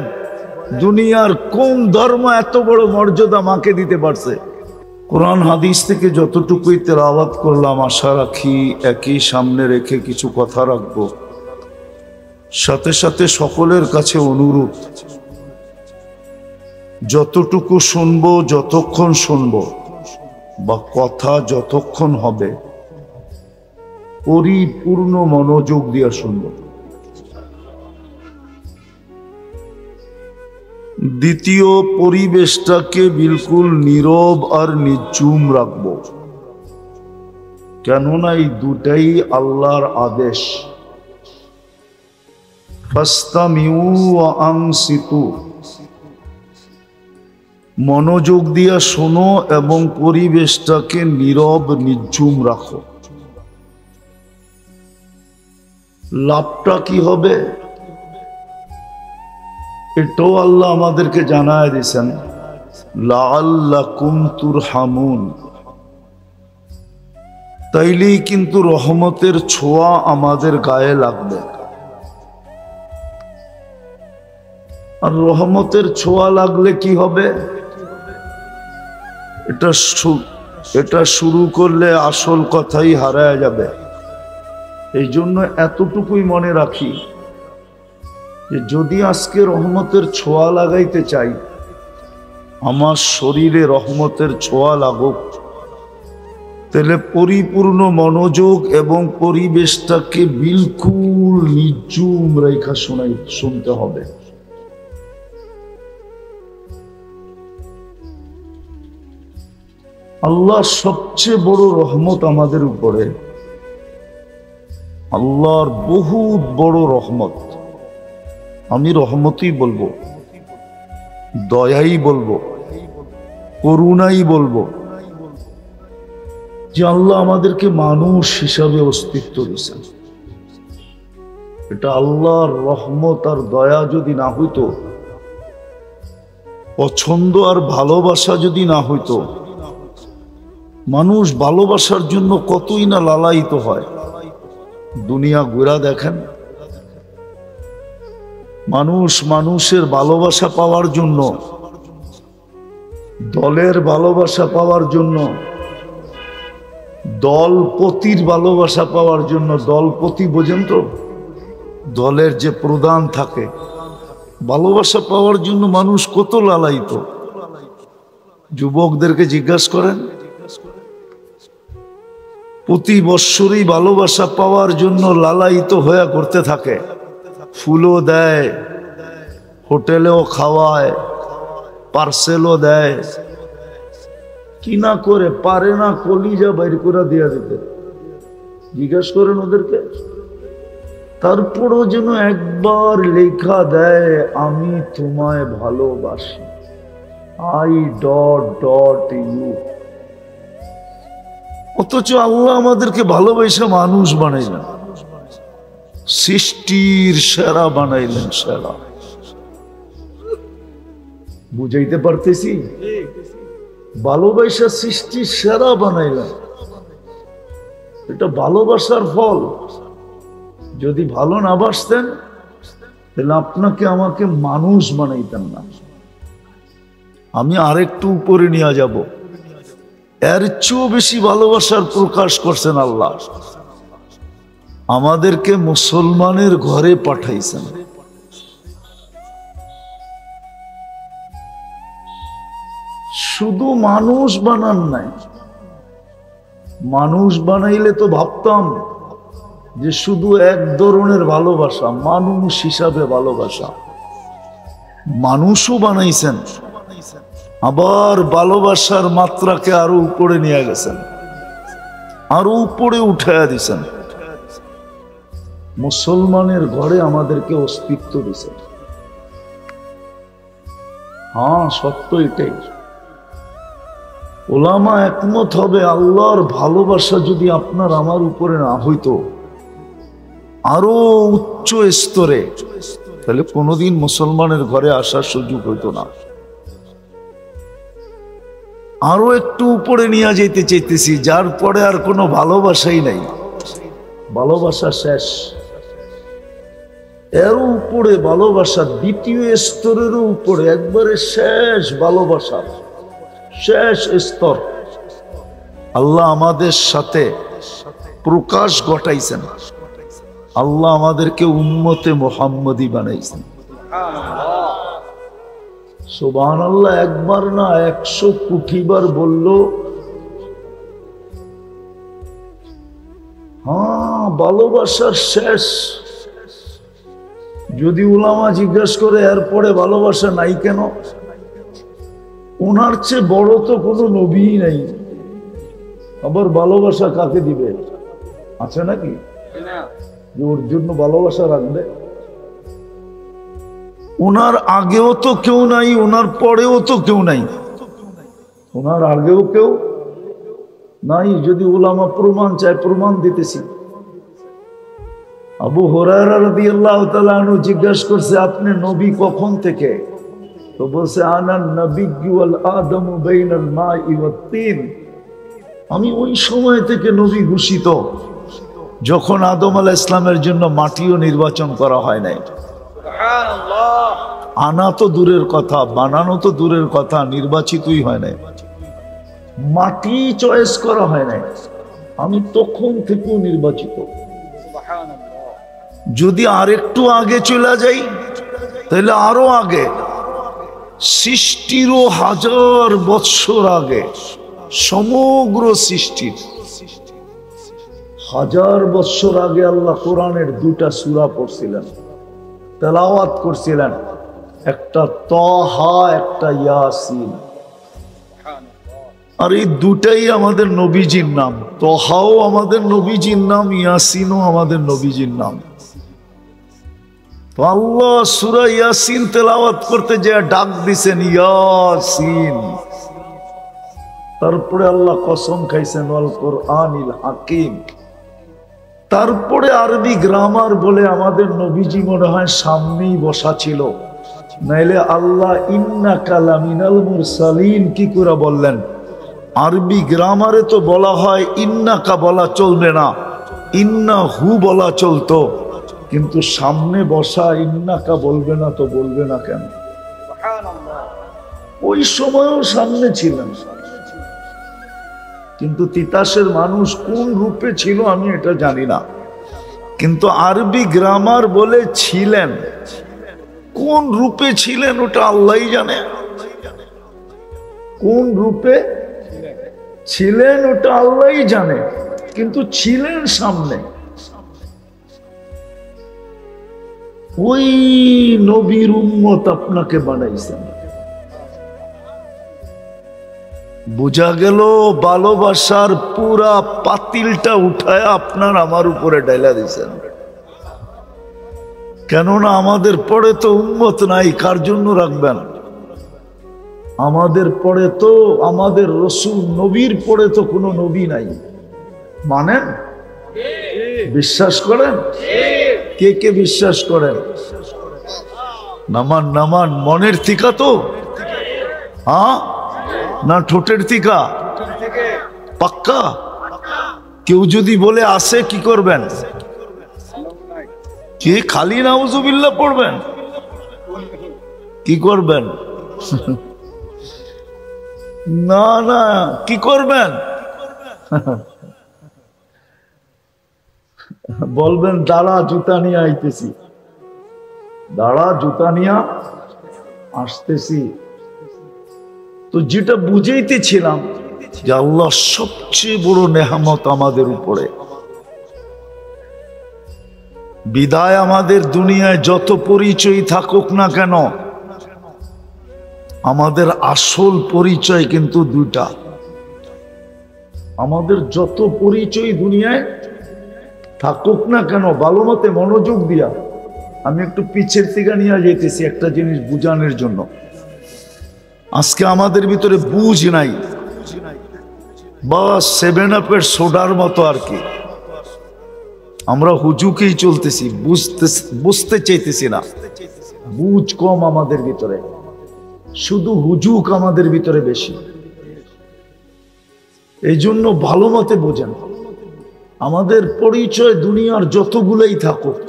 দুনিয়ার কোন ধর্ম এত বড় মর্যাদা মাকে দিতে পারছে? কোরআন হাদিস থেকে যতটুকুই তেলাওয়াত করলাম, আশা রাখি একই সামনে রেখে কিছু কথা রাখবো। সাথে সাথে সকলের কাছে অনুরোধ, যতটুকু শুনবো, যতক্ষণ শুনবো বা কথা যতক্ষণ হবে, পরিপূর্ণ মনোযোগ দিয়ে শুনবো। দ্বিতীয়, পরিবেশটাকে বিলকুল নীরব আর নিঝুম রাখবো, কেননা এই দুটাই আল্লাহর আদেশ। ফাস্তামিউ ওয়া আনসিতু, মনোযোগ দিয়া শোনো এবং পরিবেশটাকে নীরব নিঝুম রাখো। লাভটা কি হবে এটাও আল্লাহ আমাদেরকে জানায় দিয়েছেন, লাআল্লাকুম তুরহামুন। তাইলেই কিন্তু রহমতের ছোঁয়া আমাদের গায়ে লাগবে। আর রহমতের ছোঁয়া লাগলে কি হবে? এটা শুরু করলে আসল কথাই হারায় যাবে। এই জন্য এতটুকুই মনে রাখি যে যদি আজকে রহমতের ছোঁয়া লাগাইতে চাই, আমার শরীরে রহমতের ছোঁয়া লাগুক, তাহলে পরিপূর্ণ মনোযোগ এবং পরিবেশটাকে বিলকুল নিঝুম রেখা শুনতে হবে। আল্লাহর সবচেয়ে বড় রহমত আমাদের উপরে, আল্লাহর বহুত বড় রহমত। আমি রহমতই বলবো, দয়াই বলবো, করুণাই বলবো, যে আল্লাহ আমাদেরকে মানুষ হিসাবে অস্তিত্ব দিয়েছেন। এটা আল্লাহর রহমত আর দয়া যদি না হইতো, পছন্দ আর ভালোবাসা যদি না হইতো, মানুষ ভালোবাসার জন্য কতই না লালায়িত হয়। দুনিয়া ঘুরা দেখেন, মানুষ মানুষের ভালোবাসা পাওয়ার জন্য, দলের ভালোবাসা পাওয়ার জন্য, দলপতির ভালোবাসা পাওয়ার জন্য, দলপতি বোঝেন তো, দলের যে প্রধান থাকে, ভালোবাসা পাওয়ার জন্য মানুষ কত লালায়িত। যুবকদেরকে জিজ্ঞাসা করেন, প্রতি বৎসরই ভালোবাসা পাওয়ার জন্য লালায়িত হয়ে করতে থাকে। ফুলও দেয়, হোটেলেও খাওয়ায়, পার্সেলও দেয়, কি না করে পারে না কলিজা বাইর করে দিয়া দিতে। জিজ্ঞাসা করেন ওদেরকে। তারপরও যেন একবার লেখা দেয়, আমি তোমায় ভালোবাসি, I.ইউ। অথচ আল্লাহ আমাদেরকে ভালোবাসা মানুষ বানাইলেন, সৃষ্টির সেরা বানাইলেন, সেরা। বুঝাইতে পারতেছি? ভালোবাসা সৃষ্টির সেরা বানাইলেন, এটা ভালোবাসার ফল। যদি ভালো না বাসতেন তাহলে আপনাকে আমাকে মানুষ বানাইতেন না। আমি আরেকটু উপরে নিয়ে যাব, এর চেয়েও বেশি ভালোবাসার প্রকাশ করছেন আল্লাহ। আমাদেরকে মুসলমানের ঘরে পাঠাইছেন। শুধু মানুষ বানান নাই। মানুষ বানাইলে তো ভাবতাম যে শুধু এক ধরনের ভালোবাসা, মানুষ হিসাবে ভালোবাসা। মানুষও বানাইছেন, আবার ভালোবাসার মাত্রাকে আরো উপরে নিয়ে গেছেন, আরো উপরে উঠাইয়া দিছেন। মুসলমানের ঘরে আমাদেরকে অস্তিত্ব দিছেন। হ্যাঁ, সত্য এটাই। ওলামা একমত হবে, আল্লাহর ভালোবাসা যদি আপনার আমার উপরে না হইতো আরো উচ্চ স্তরে, তাহলে কোনোদিন মুসলমানের ঘরে আসার সুযোগ হইতো না। আরো একটু উপরে নিয়ে যেতে চাইতেছি, যার পরে আর কোনো ভালোবাসাই নাই, ভালোবাসা শেষ। এর উপরে ভালোবাসা, দ্বিতীয় স্তরেরও উপরে, একবারে শেষ ভালোবাসা, শেষ স্তর। আল্লাহ আমাদের সাথে প্রকাশ ঘটাইছেন। আল্লাহ আমাদেরকে উম্মতে মুহাম্মদী বানাইছেন। সুবহানাল্লাহ। একবার না 100 কোটি বার বলল। হ্যাঁ, ভালোবাসার শেষ। যদি উলামা জিজ্ঞাসা করে এরপরে ভালোবাসা নাই কেন, ওনার চেয়ে বড় তো কোনো নবী নাই, আবার ভালোবাসা কাকে দিবে? আছে নাকি যে ওর জন্য ভালোবাসা রাখবে? ওনার আগেও তো কেউ নাই, ওনার পরেও তো কেউ নাই। ওনার আগেও কেউ নাই। যদি উলামা প্রমাণ চায়, প্রমাণ দিতেছি। আবু হুরায়রা রাদিয়াল্লাহু তাআলা আনহু জিজ্ঞাসা করছে, আপনি নবী কখন থেকে? তো বলছে, আনান নবিয়্যু ওয়াল আদমু বাইনাল মাই ওয়াত তিন। আমি ওই সময় থেকে নবী ঘোষিত যখন আদম আলাইহিস সালামের জন্য মাটিও নির্বাচন করা হয় নাই। সুবহানাল্লাহ। আনা তো দূরের কথা, বানানো তো দূরের কথা, নির্বাচিতই হয় নাই, মাটি চয়েস করা হয় নাই। আমি তখন থেকেও নির্বাচিত। সুবহানাল্লাহ। যদি আরেকটু আগে চলে যাই তাহলে আরো আগে, সৃষ্টিরও 1000 বৎসর আগে, সমগ্র সৃষ্টির 1000 বৎসর আগে আল্লাহ কোরআনের 2টা সূরা পড়ছিলেন, তেলাওয়াত করছিলেন। একটা তাহা, একটা ইয়াসিন। আর এই দুটাই আমাদের নবীজির নাম। তাহাও আমাদের নবীজির নাম, ইয়াসিনও আমাদের নবীজির নাম। তো আল্লাহ সূরা ইয়াসিন তেলাওয়াত করতে যে ডাক দিছেন, ইয়াসিন। তারপরে আল্লাহ কসম খাইছেন, ওয়াল কোরআনিল হাকিম। তারপরে আরবি গ্রামার বলে আমাদের নবীজি মনে হয় সামনেই বসা ছিল, নাইলে আল্লাহ ইন্নাকা লামিনাল মুরসালিন কি করে বললেন? আরবি গ্রামারে তো বলা হয় ইন্নাকা বলা চলবে না, ইন্না হু বলা চলতো, কিন্তু সামনে বসা ইন্নাকা বলবে না তো বলবে না কেন? ওই সময়ও সামনে ছিলেন, কিন্তু তিতাসের মানুষ কোন রূপে ছিল আমি এটা জানি না, কিন্তু আরবি গ্রামার বলে ছিলেন, কোন রূপে ছিলেন ওটা আল্লাহই জানে। কোন রূপে ছিলেন ওটা আল্লাহই জানে, কিন্তু ছিলেন সামনে। ওই নবীর উম্মত আপনাকে বানাইছেন। বোঝা গেল ভালোবাসার পুরা পাতিলটা উঠায় আপনার আমার উপরে ডাইলা দিয়েছেন। কেননা আমাদের পরে তো উম্মত নাই, কার জন্য রাখবেন? আমাদের পরে তো, আমাদের রসুল নবীর পরে তো কোনো নবী নাই। মানেন? বিশ্বাস করেন? কে কে বিশ্বাস করেন? নামান নামান, মনের থিকা তো? হ্যাঁ না ঠোঁটের থিকা? পাক্কা? কেউ যদি বলে আসে কি করবেন? কি খালি নাউজুবিল্লাহ পড়বেন? কি করবেন? না না, কি করবেন? বলবেন দাঁড়া জুতা নিয়ে আইতেছি, দাঁড়া জুতা নিয়ে আসতেছি। তো যেটা বুঝাইতেছিলাম যে আল্লাহ সবচেয়ে বড় নেয়ামত আমাদের উপরে। বিদায় আমাদের দুনিয়ায় যত পরিচয় থাকুক না কেন, আমাদের আসল পরিচয় কিন্তু দুইটা। আমাদের যত পরিচয় দুনিয়ায় থাকুক না কেন, ভালো মতে মনোযোগ দিয়া আমি একটু পিছের থেকে নিয়ে যেতেছি একটা জিনিস বুঝানোর জন্য। আজকে আমাদের ভিতরে বুঝ নাই, বা 7 আপের সোডার মতো আর কি। আমরা হুজুকেই চলতেছি, বুঝতে চাইতেছি না। বুঝ কম আমাদের ভিতরে, শুধু হুজুক আমাদের ভিতরে বেশি। এই জন্য ভালো মতে বোঝেন, আমাদের পরিচয় দুনিয়ার যতগুলোই থাকুক,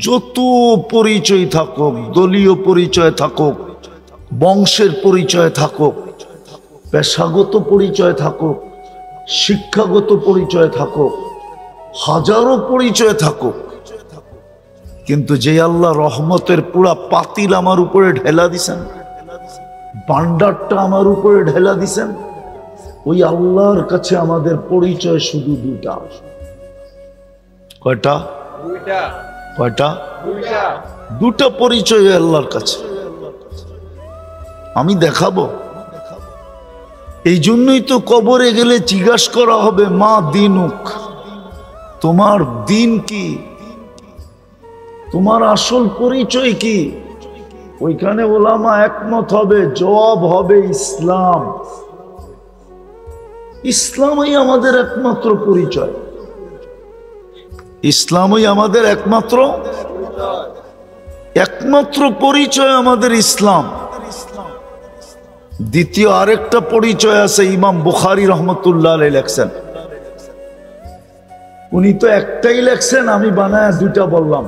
যত পরিচয় থাকুক, দলীয় পরিচয় থাকুক, বংশের পরিচয় থাকুক, পেশাগত পরিচয় থাকুক, শিক্ষাগত পরিচয় থাকুক, হাজারো পরিচয় থাকুক, কিন্তু যে আল্লাহ রহমতের পুরা পাতিল আমার উপরে ঢেলা দিছেন, ভান্ডারটা আমার উপরে ঢেলা দিছেন, ওই আল্লাহর কাছে আমাদের পরিচয় শুধু দুটা। কয়টা? কয়টা? দুটা পরিচয় আল্লাহর কাছে। আমি দেখাবো। এই জন্যই তো কবরে গেলে জিজ্ঞাসা করা হবে, মা দিনুক, তোমার দিন কি, তোমার আসল পরিচয় কি? ওইখানে ওলামা একমত হবে, জবাব হবে ইসলাম। ইসলামই আমাদের একমাত্র পরিচয়, ইসলামই আমাদের একমাত্র পরিচয় আমাদের ইসলাম। দ্বিতীয় আরেকটা পরিচয় আছে, ইমাম বুখারী রহমতুল্লাহ আলাইহি লেখছেন। উনি তো একটাই লেখছেন, আমি বানায় দুটা বললাম।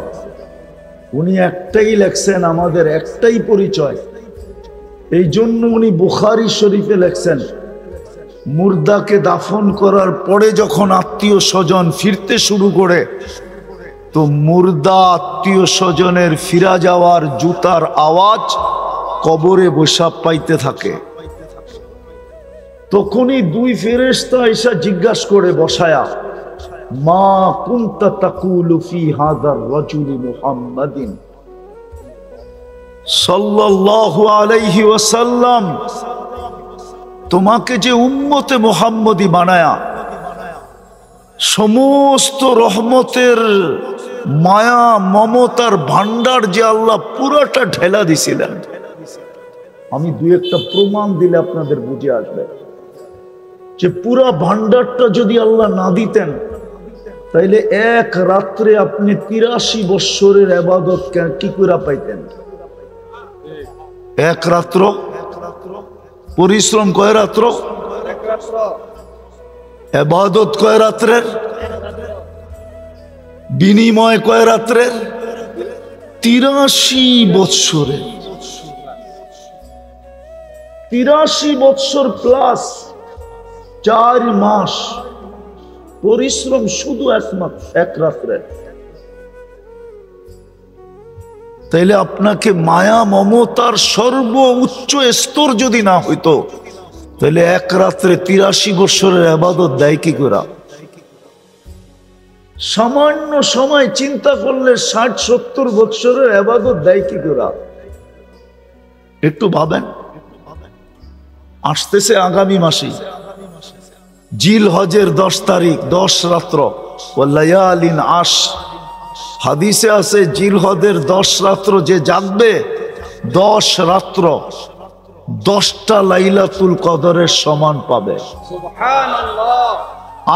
উনি একটাই লেখছেন, আমাদের একটাই পরিচয়। এই জন্য উনি বুখারী শরীফে লেখছেন, মুর্দাকে দাফন করার পরে যখন আত্মীয় স্বজন ফিরতে শুরু করে, তো মুর্দা আত্মীয় স্বজনের ফিরা যাওয়ার জুতার আওয়াজ কবরে বসা পাইতে থাকে। তখনই দুই ফেরেশতা এসে জিজ্ঞাসা করে বসায়া, মা কুনতা তাকুলু ফি হাযার রাজুলি মুহাম্মাদিন সাল্লাল্লাহু আলাইহি ওয়াসাল্লাম, তোমাকে যে উম্মতে মুহাম্মদী বানায়া সমস্ত রহমতের মায়া মমতার ভান্ডার যে আল্লাহ পুরাটা ঢেলা দিছিলেন। আমি দুই একটা প্রমাণ দিলে আপনাদের বুঝে আসবে যে পুরা ভান্ডারটা যদি আল্লাহ না দিতেন, তাইলে এক রাত্রে আপনি 83 বৎসরের ইবাদত কি করে পাইতেন? এক রাত্র পরিশ্রম, কয় রাত্র? ইবাদত কয় রাত্রের, বিনিময় কয় রাত্রের, 83 বৎসরের। 83 বৎসর প্লাস 4 মাস পরিশ্রম শুধু এক রাত্রে। তাইলে আপনাকে মায়া মমতার সর্বোচ্চ স্তর যদি না হইতো, তাহলে এক রাত্রে 83 বৎসরের ইবাদত দেয় কি করে? সামান্য সময় চিন্তা করলে 60-70 বৎসরের ইবাদত দেয় কি করে? একটু ভাবেন। আসতেছে আগামী মাসে জিল হজের 10 তারিখ, 10 রাত্র, ওয়ালায়ালিন আশ। হাদিসে আছে জিল হজের 10 রাত্র যে জাগবে, 10 রাত্র 10টা লাইলাতুল কদরের সমান পাবে। সুবহানাল্লাহ।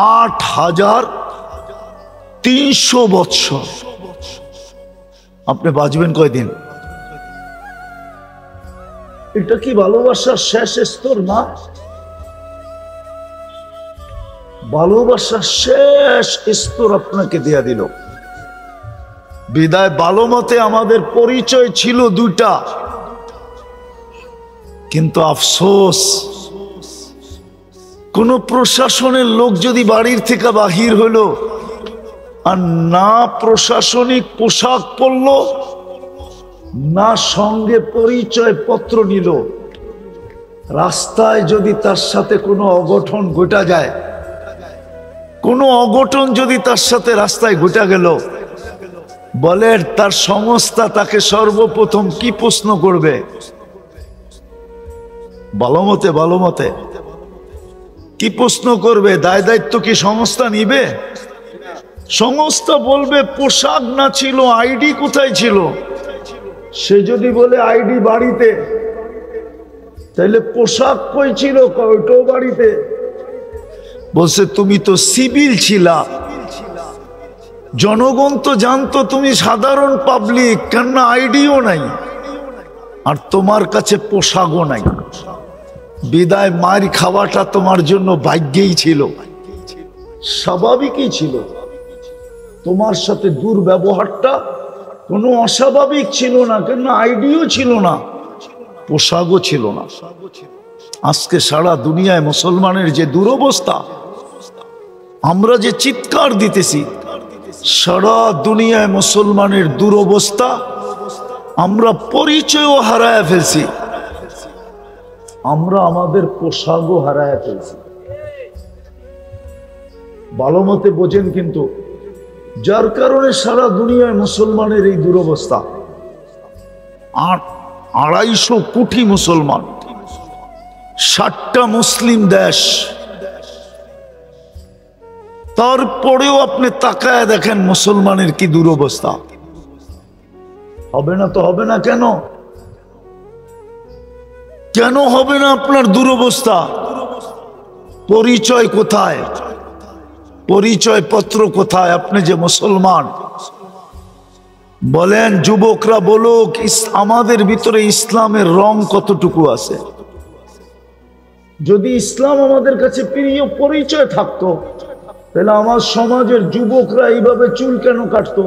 8300 বৎসর। আপনি বাঁচবেন কয়দিন? এটা কি ভালোবাসার শেষ স্তর না? ভালোবাসার শেষ স্তর আপনাকে দেয়া দিল। বিদায় ভালো মতে আমাদের পরিচয় ছিল 2টা, কিন্তু আফসোস কোন প্রশাসনের লোক যদি বাড়ির থেকে বাহির হলো আর না প্রশাসনিক পোশাক পরলো, না সঙ্গে পরিচয় পত্র নিল, রাস্তায় যদি তার সাথে কোনো অঘটন ঘটা যায়, কোনো অঘটন যদি তার সাথে রাস্তায় ঘটা গেল, বলে তার সংস্থা তাকে সর্বপ্রথম কি প্রশ্ন করবে? ভালো মতে কি প্রশ্ন করবে? দায় দায়িত্ব কি সংস্থা নিবে? সংস্থা বলবে পোশাক না ছিল, আইডি কোথায় ছিল? সে যদি বলে আইডি বাড়িতে, তাহলে পোশাক কই ছিল? ওইটাও বাড়িতে। বলছে তুমি তো সিভিল ছিলা, জনগণ তো জানতো তুমি সাধারণ পাবলিক, কেন আইডিও নাই আর তোমার কাছে পোশাকও নাই। বিদায় মার খাওয়াটা তোমার জন্য ভাগ্যেই ছিল, স্বাভাবিকই ছিল। তোমার সাথে দুর্ব্যবহারটা কোনো অস্বাভাবিক ছিল না, কেন আইডিও ছিল না, পোশাকও ছিল না। আজকে সারা দুনিয়ায় মুসলমানের যে দুরবস্থা, আমরা যে চিৎকার দিতেছি, সারা দুনিয়ায় মুসলমানের দুরবস্থা, আমরা পরিচয়ও হারায় ফেলছি, আমরা আমাদের পোশাকও হারায় ফেলছি। ভালো মতে বোঝেন কিন্তু, যার কারণে সারা দুনিয়ায় মুসলমানের এই দুরবস্থা। 250 কোটি মুসলমান, 60টা মুসলিম দেশ, তারপরেও আপনি তাকায় দেখেন মুসলমানের কি দুরবস্থা। হবে না তো হবে না কেন? কেন হবে না আপনার দুরবস্থা? পরিচয় কোথায়? পরিচয় পত্র কোথায়? আপনি যে মুসলমান, বলেন যুবকরা বলুক, আমাদের ভিতরে ইসলামের রং কতটুকু আছে? যদি ইসলাম আমাদের কাছে প্রিয় পরিচয় থাকতো, তাহলে আমার সমাজের যুবকরা এইভাবে চুল কেন কাটতো?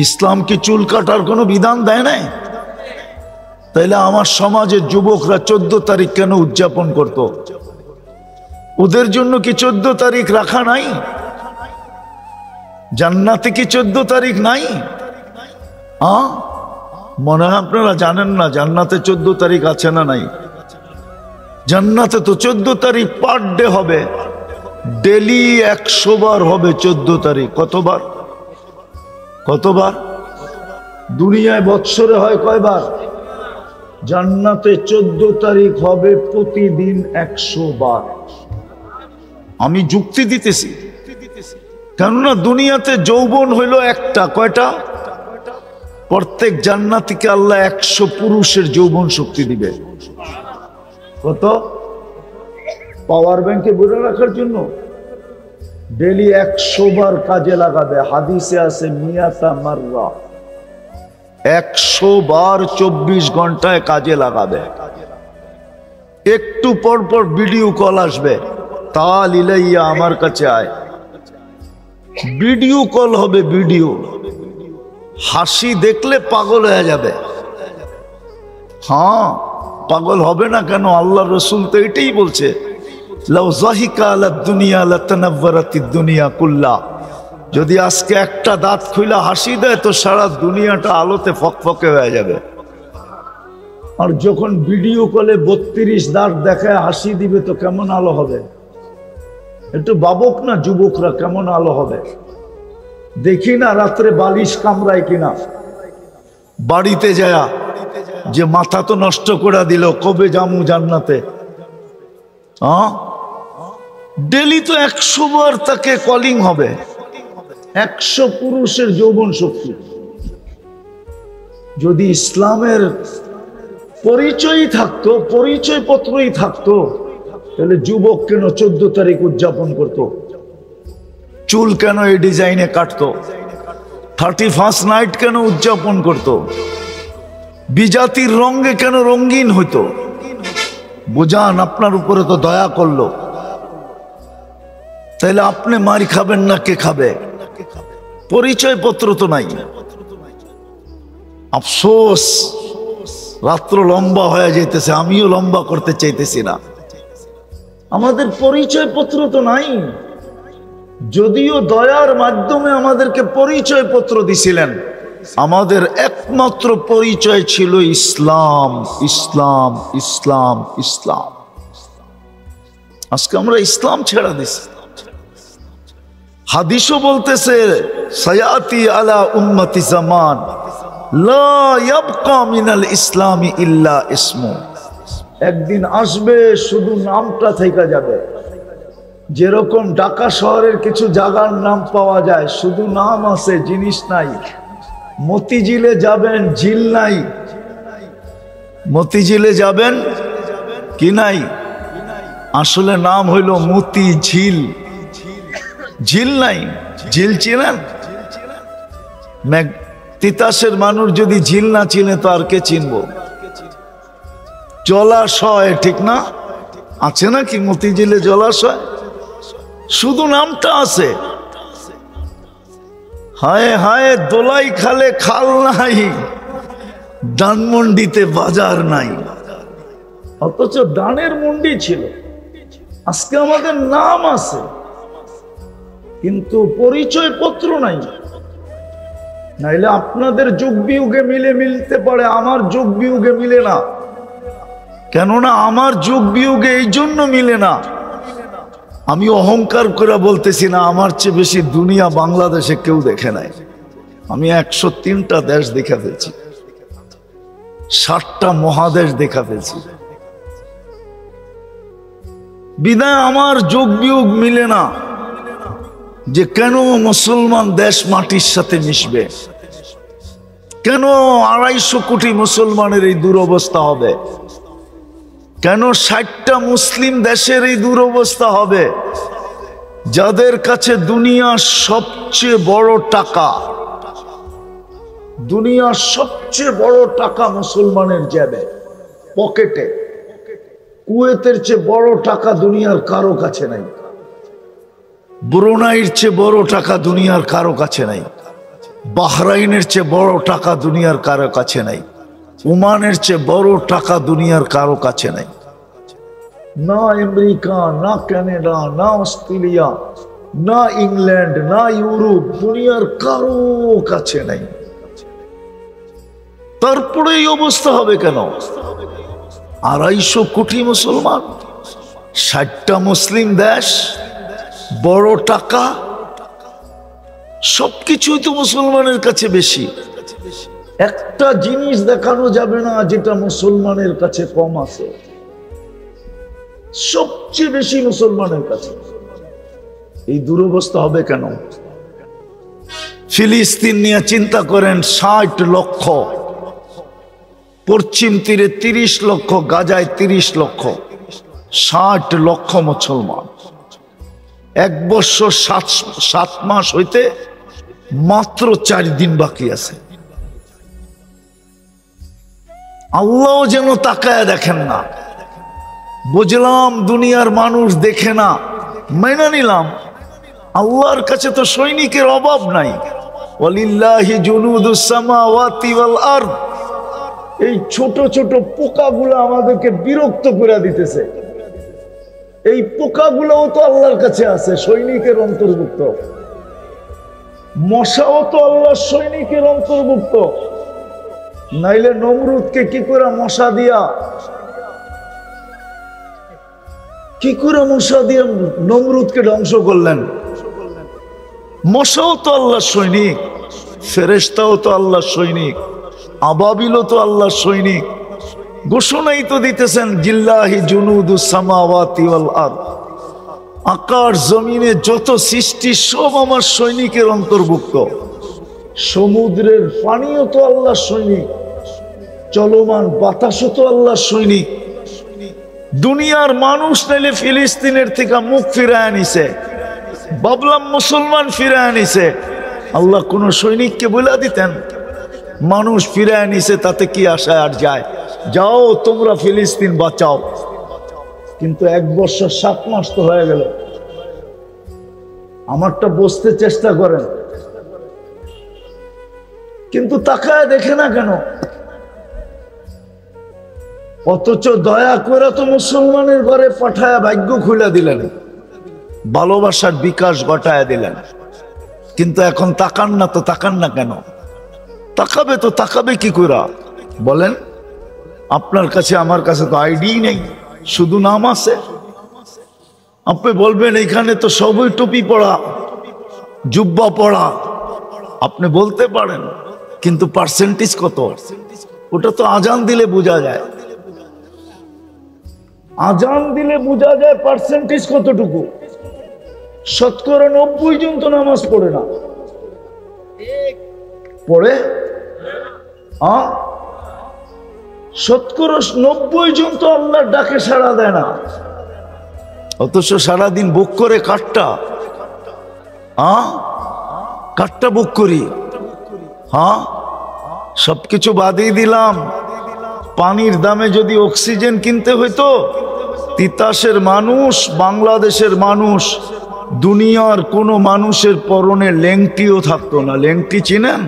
ইসলাম কি চুল কাটার কোনো বিধান দেয় নাই? তাইলে আমার সমাজের যুবকরা 14 তারিখ কেন উদযাপন করত? ওদের জন্য কি 14 তারিখ রাখা নাই? জান্নাতে কি 14 তারিখ নাই? মনে হয় আপনারা জানেন না জান্নাতে 14 তারিখ আছে না নাই। জান্নাতে তো 14 তারিখ পার ডে হবে, ডেলি 100 বার হবে 14 তারিখ। কতবার? দুনিয়ায় বৎসরে হয় কয়বার? জান্নাতে 14 তারিখ হবে প্রতিদিন 100 বার। আমি যুক্তি দিতেছি, কেননা দুনিয়াতে যৌবন হইল একটা, কয়টা? প্রত্যেক জান্নাতীকে আল্লাহ 100 পুরুষের যৌবন শক্তি দিবে। কত? পাওয়ার ব্যাংকে ভরে রাখার জন্য ডেলি 100 বার কাজে লাগাবে। হাদিসে আছে মিয়াতা মাররা, 100 বার 24 ঘন্টায় কাজে লাগাবে। একটু পর পর ভিডিও কল আসবে, তাল ইলাইয়া আমার কাছে আয়। ভিডিও কল হবে, ভিডিও। হাসি দেখলে পাগল হয়ে যাবে। হ্যাঁ, পাগল হবে না কেন? আল্লাহ রসুল তো এটাই বলছে, লাউ যাহিকা আলা দুনিয়া লাতানাওয়ারাতিদ দুনিয়া কুল্লা। যদি আজকে একটা দাঁত খুইলা হাসি দেয় তো সারা দুনিয়াটা আলোতে ফকফকে হয়ে যাবে। আর যখন ভিডিও কলে 32 দাঁত দেখায় হাসি দিবে তো কেমন আলো হবে? একটু বাবক না যুবকরা, কেমন আলো হবে? দেখি না রাত্রে বালিশ কামড়ায় কিনা, বাড়িতে যায় যে মাথা তো নষ্ট করে দিল, কবে জামু জান্নাতে? হ্যাঁ, ডেলি তো 100 বার তাকে কলিং হবে। 100 পুরুষের যৌবন শক্তি। যদি ইসলামের পরিচয়ই থাকতো, পরিচয় পত্রই থাকতো, তাহলে যুবক কেন 14 তারিখ উদযাপন করত? চুল কেন এই ডিজাইনে কাটতো? 31st নাইট কেন উদযাপন করত? বিজাতির রঙে কেন রঙিন হইতো? বুঝান, আপনার উপরে তো দয়া করলো, তাইলে আপনি মারি খাবেন না কে খাবে? পরিচয় পত্র তো নাই। আফসোস, রাত্র লম্বা হয়ে যেতেছে, আমিও লম্বা করতে চাইতেছি না। আমাদের পরিচয় পত্র তো নাই। যদিও দয়ার মাধ্যমে আমাদেরকে পরিচয় পত্র দিছিলেন, আমাদের একমাত্র পরিচয় ছিল ইসলাম, ইসলাম, ইসলাম, ইসলাম। আজকে আমরা ইসলাম ছেড়ে দিছি। হাদিসও বলতেছে, সায়াতি আলা উম্মতি জামান লা ইয়াবকা মিনাল ইসলামি ইল্লা ইসমু। একদিন আসবে শুধু নামটা থেকে যাবে। যেরকম ঢাকা শহরের কিছু জায়গার নাম পাওয়া যায়, শুধু নাম আছে, জিনিস নাই। মতিঝিলে যাবেন, ঝিল নাই। মতিঝিলে যাবেন, কি নাই? আসলে নাম হইল মতি ঝিল, ঝিল নাই। ঝিল চিনেন? তিতাসের মানুষ যদি ঝিল না চিনে তো আর কে চিনবো? জলাশয়, ঠিক না? আছে নাকি মতিঝিলে জলাশয়? শুধু নামটা আছে। হায় হায়, দোলাই খালে খাল নাই, ধানমন্ডিতে বাজার নাই। অথচ দানের মন্ডি ছিল। আজকে আমাদের নাম আছে কিন্তু পরিচয় পত্র নাই। নাইলে আপনাদের যুগ বিয়োগে মিলতে পারে, আমার যুগ বিয়োগে মিলে না। কেননা আমার যুগ বিয়োগে এই জন্য মিলে না, আমি অহংকার করে বলতেছি না, আমার চেয়ে বেশি দুনিয়া বাংলাদেশে কেউ দেখে নাই। আমি 103টা দেশ দেখা ফেলছি, 60টা মহাদেশ দেখা ফেলছি। বিদায় আমার যোগ বিয়োগ মিলে না যে কেন মুসলমান দেশ মাটির সাথে মিশবে, কেন 250 কোটি মুসলমানের এই দুরবস্থা হবে, কেন 60টা মুসলিম দেশের এই দুরবস্থা হবে, যাদের কাছে দুনিয়ার সবচেয়ে বড় টাকা, দুনিয়ার সবচেয়ে বড় টাকা মুসলমানের জেবে, পকেটে। কুয়েতের চেয়ে বড় টাকা দুনিয়ার কারো কাছে নাই, ব্রুনাইয়ের চেয়ে বড় টাকা দুনিয়ার কারো কাছে নাই, বাহরাইনের চেয়ে বড় টাকা দুনিয়ার কারো কাছে নাই, ওমানের চেয়ে বড় টাকা দুনিয়ার কারো কাছে নাই। না আমেরিকা, না কানাডা, না অস্ট্রেলিয়া, না ইংল্যান্ড, না ইউরোপ, দুনিয়ার কারো কাছে নাই। তারপরে এই অবস্থা হবে কেন? 250 কোটি মুসলমান, 60টা মুসলিম দেশ, বড় টাকা, সবকিছুই তো মুসলমানের কাছে বেশি। একটা জিনিস দেখানো যাবে না যেটা মুসলমানের কাছে কম আছে, সবচেয়ে বেশি মুসলমানের কাছে। এই দুরবস্থা হবে কেন? ফিলিস্তিন নিয়ে চিন্তা করেন, 60 লক্ষ, পশ্চিম তীরে 30 লক্ষ, গাজায় 30 লক্ষ, 60 লক্ষ মুসলমান। 1 বছর 7 মাস হইতে মাত্র 4 দিন বাকি আছে। আল্লাহ যেন তাকায় দেখেন না। বুঝলাম দুনিয়ার মানুষ দেখে না, মেনে নিলাম। আল্লাহর কাছে তো সৈনিকের অভাব নাই। ওয়ালিল্লাহি জুনুদুস সামাওয়াতি ওয়াল আরদ। এই ছোট ছোট পোকাগুলো আমাদেরকে বিরক্ত করে দিতেছে। এই পোকাগুলোও তো আল্লাহর কাছে আছে, সৈনিকের অন্তর্ভুক্ত। মশাও তো আল্লাহর সৈনিকের অন্তর্ভুক্ত। নাইলে নমরুদকে কি করে মশা দিয়া নমরুদকে ধ্বংস করলেন? মশাও তো আল্লাহর সৈনিক, ফেরেশতাও তো আল্লাহর সৈনিক, আবাবিলও তো আল্লাহর সৈনিক। ঘোষণাই তো দিতেছেন জিল্লাহি জুনুদুস সামাওয়াতি ওয়াল আরদ। আকাশ জমিনে যত সৃষ্টি সব আমার সৈনিকের অন্তর্ভুক্ত। সমুদ্রের পানিও তো আল্লাহর সৈনিক, চলমান বাতাসও তো আল্লাহর সৈনিক। দুনিয়ার মানুষ নাইলে ফিলিস্তিনের থেকে মুখ ফিরায় নিছে, ভাবলাম মুসলমান ফিরায় নিছে। আল্লাহ কোন সৈনিককে বলে দিতেন মানুষ ফিরায় নিছে, তাতে কি আশায় আর যায়? যাও তোমরা ফিলিস্তিন বাঁচাও। কিন্তু 1 বছর 7 মাস তো হয়ে গেল। আমারটা বুঝতে চেষ্টা করেন, কিন্তু তাকায় দেখে না কেন? অথচ দয়া করে তো মুসলমানের ঘরে পাঠায় ভাগ্য খুলে দিলেন, ভালোবাসার বিকাশ ঘটায় দিলেন। কিন্তু এখন তাকান না, তো তাকান না কেন? তাকাবে তো তাকাবে কি করে বলেন? আপনার কাছে আমার কাছে তো আইডি নেই, শুধু নাম আছে। আপনি বলবেন এখানে তো সবই টুপি পড়া, জুব্বা পড়া, আপনি বলতে পারেন, কিন্তু পার্সেন্টেজ কত? ওটা তো আজান দিলে বোঝা যায়। আজান দিলে বোঝা যায় পার্সেন্টেজ কতটুকু। 90% জন তো নামাজ পড়ে না। পড়ে? 90% জন তো আল্লাহর ডাকে সাড়া দেয় না। অথচ সারাদিন বুক করে কাঠটা কাঠটা বুক করি। সবকিছু বাদই দিলাম। পানির দামে যদি অক্সিজেন কিনতে হইতো, তিতাসের মানুষ, বাংলাদেশের মানুষ, দুনিয়ার কোন মানুষের পরনে লেংটিও থাকতো না। লেংটি চিনেন?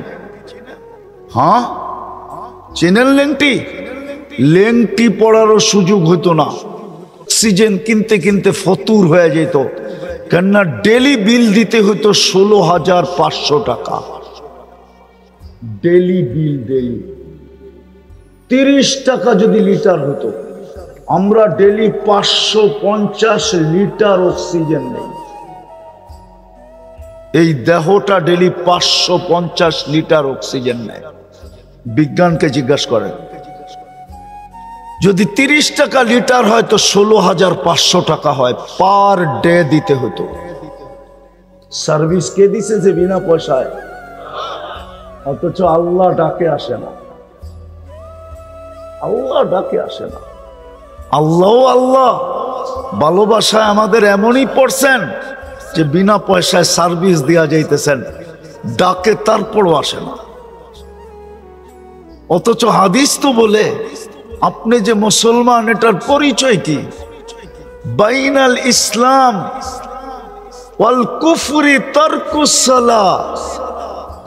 চিনেন লেংটি? লেংটি পড়ারও সুযোগ হইতো না। অক্সিজেন কিনতে কিনতে ফতুর হয়ে যেত, কেননা ডেলি বিল দিতে হইতো 16,500 টাকা। ডেলি বিল, ডেলি 30 টাকা যদি লিটার হতো, আমরা ডেলি 550 লিটার অক্সিজেন নেই। এই দেহটা ডেলি 550 লিটার অক্সিজেন নেয়। বিজ্ঞানকে জিজ্ঞাসা করেন, যদি 30 টাকা লিটার হয় তো 16,500 টাকা হয়, পার ডে দিতে হতো। সার্ভিস কে দিছে যে বিনা পয়সায়? অথচ আল্লাহ ডাকে আসে না। আল্লাহ ডাকে আসে না। আল্লাহ ভালোবাসায় আমাদের এমনই পড়ছেন যে বিনা পয়সায় সার্ভিস দেওয়া যাইতেছেন, ডাকে তারপরও আসে না। অথচ হাদিস তো বলে আপনি যে মুসলমান, এটার পরিচয় কি? বাইনাল ইসলাম ওয়াল কুফরি তারকুস সালাহ।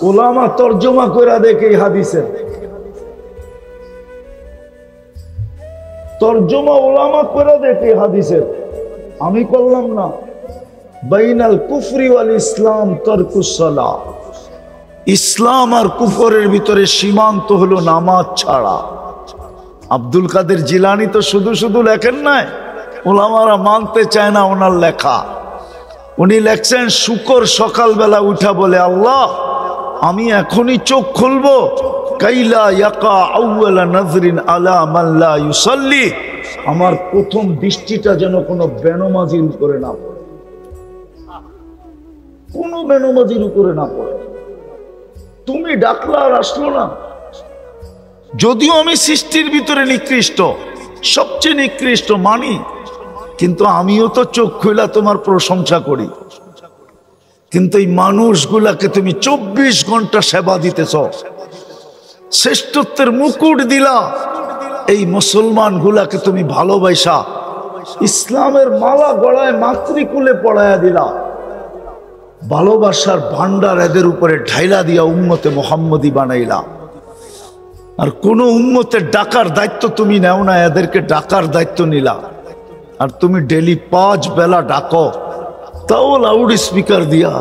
উলামা তরজমা করে দেখে এই হাদিসের তরজমা, উলামা করে দেখে হাদিসের, আমি করলাম না। বাইনাল কুফরি ওয়াল ইসলাম তারকুস সালাহ। ইসলাম আর কুফরের ভিতরে সীমান্ত হলো নামাজ ছাড়া। আব্দুল কাদের জিলানী তো শুধু শুধু লেখেন নাই, উলামারা মানতে চায় না ওনার লেখা। উনি লেখছেন, শুকর সকালবেলা উঠা বলে, আল্লাহ আমি এখনই চোখ খুলবো, কাইলা ইয়াকা আউয়ালা নাজরিন আলা মান লা ইউসাল্লি। আমার প্রথম দৃষ্টিটা যেন কোনো বেনমাজির উপরে না পড়ে, কোনো বেনমাজির উপরে না পড়ে। তুমি ডাকলা আর আসলো না। যদিও আমি সৃষ্টির ভিতরে নিকৃষ্ট, সবচেয়ে নিকৃষ্ট মানি, কিন্তু আমিও তো চোখ খুলা তোমার প্রশংসা করি। কিন্তু এই মানুষগুলাকে তুমি 24 ঘন্টা সেবা দিতেছ, শ্রেষ্ঠত্বের মুকুট দিলা। এই মুসলমান গুলাকে তুমি ভালোবাসা ইসলামের মালা গলায় মাতৃকুলে পড়ায়া দিলা, ভালোবাসার ভান্ডার এদের উপরে ঢাইলা দিয়া উম্মতে মুহাম্মদী বানাইলা। আর কোন উম্মতের ডাকার দায়িত্ব তুমি নেও না, এদেরকে ডাকার দায়িত্ব নিলা। আর তুমি ডেলি 5 বেলা ডাকো, তাও লাউড স্পিকার দিয়া।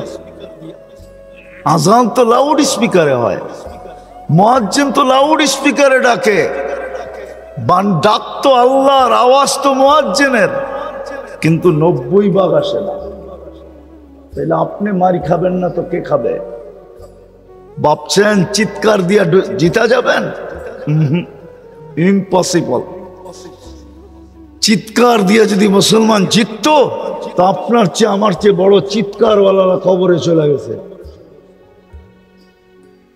আজান তো লাউড স্পিকারে হয়, মুয়াজ্জিন তো লাউড স্পিকারে ডাকে, ডাক তো আল্লাহর, আওয়াজ তো মুয়াজ্জিনের, কিন্তু 90 ভাগ আসে না। তাহলে আপনি মারি খাবেন না তো কে খাবে? ভাবছেন চিৎকার দিয়া জিতা যাবেন? ইম্পসিবল। চিৎকার দিয়া যদি মুসলমান জিততো, তা আপনার চেয়ে আমার চেয়ে বড় চিৎকারওয়ালারা কবরে চলে গেছে।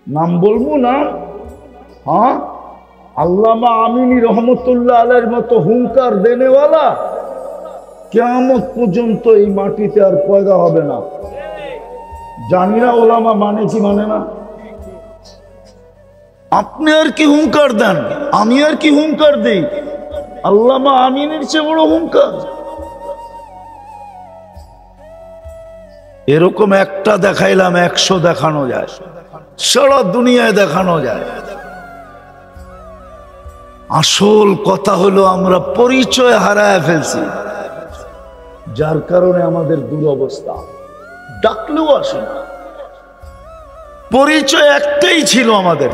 নাম বলবো না? হ্যাঁ, আল্লামা আমিনী রহমতুল্লাহ আলাইহির মতো হুঙ্কার দেনেওয়ালা কিয়ামত পর্যন্ত এই মাটিতে আর পয়দা হবে না। জানি না ওলামা মানে কি মানে না। আপনি আর কি হুঙ্কার দেন, আমি আর কি হুঙ্কার দেই? আল্লামা আমিনের চেয়ে বড় হুঙ্কার? এরকম একটা দেখাইলাম, 100 দেখানো যায়, সারা দুনিয়ায় দেখানো যায়। আসল কথা হলো আমরা পরিচয় হারায় ফেলছি, যার কারণে আমাদের দুরবস্থা। ডাকলেও আসে না। পরিচয় একটাই ছিল আমাদের,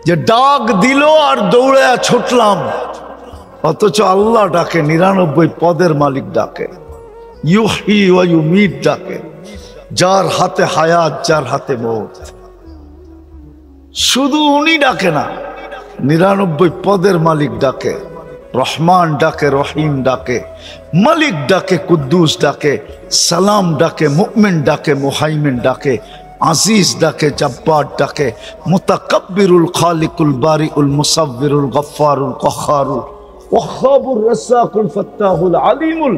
যে ডাক দিল আর দৌড়ে ছুটলাম। অথচ আল্লাহ ডাকে, 99 পদের মালিক ডাকে, ইউহি ওয়া ইউমীত ডাকে, যার হাতে হায়াত, যার হাতে মওত। শুধু উনি ডাকে না, 99 পদের মালিক ডাকে। রহমান ডাকে, রহিম ডাকে, মালিক ডাকে, কুদ্দুস ডাকে, সালাম ডাকে, মুমিন ডাকে, মুহাইমিন ডাকে, আজিজ ডাকে, জব্বার ডাকে, মুতাকাব্বিরুল খালিকুল বারিউল মুসাব্বিরুল গফফারুল কহ্হারুল ওয়াহ্হাবুর রাসাকুল ফাত্তাহুল আলিমুল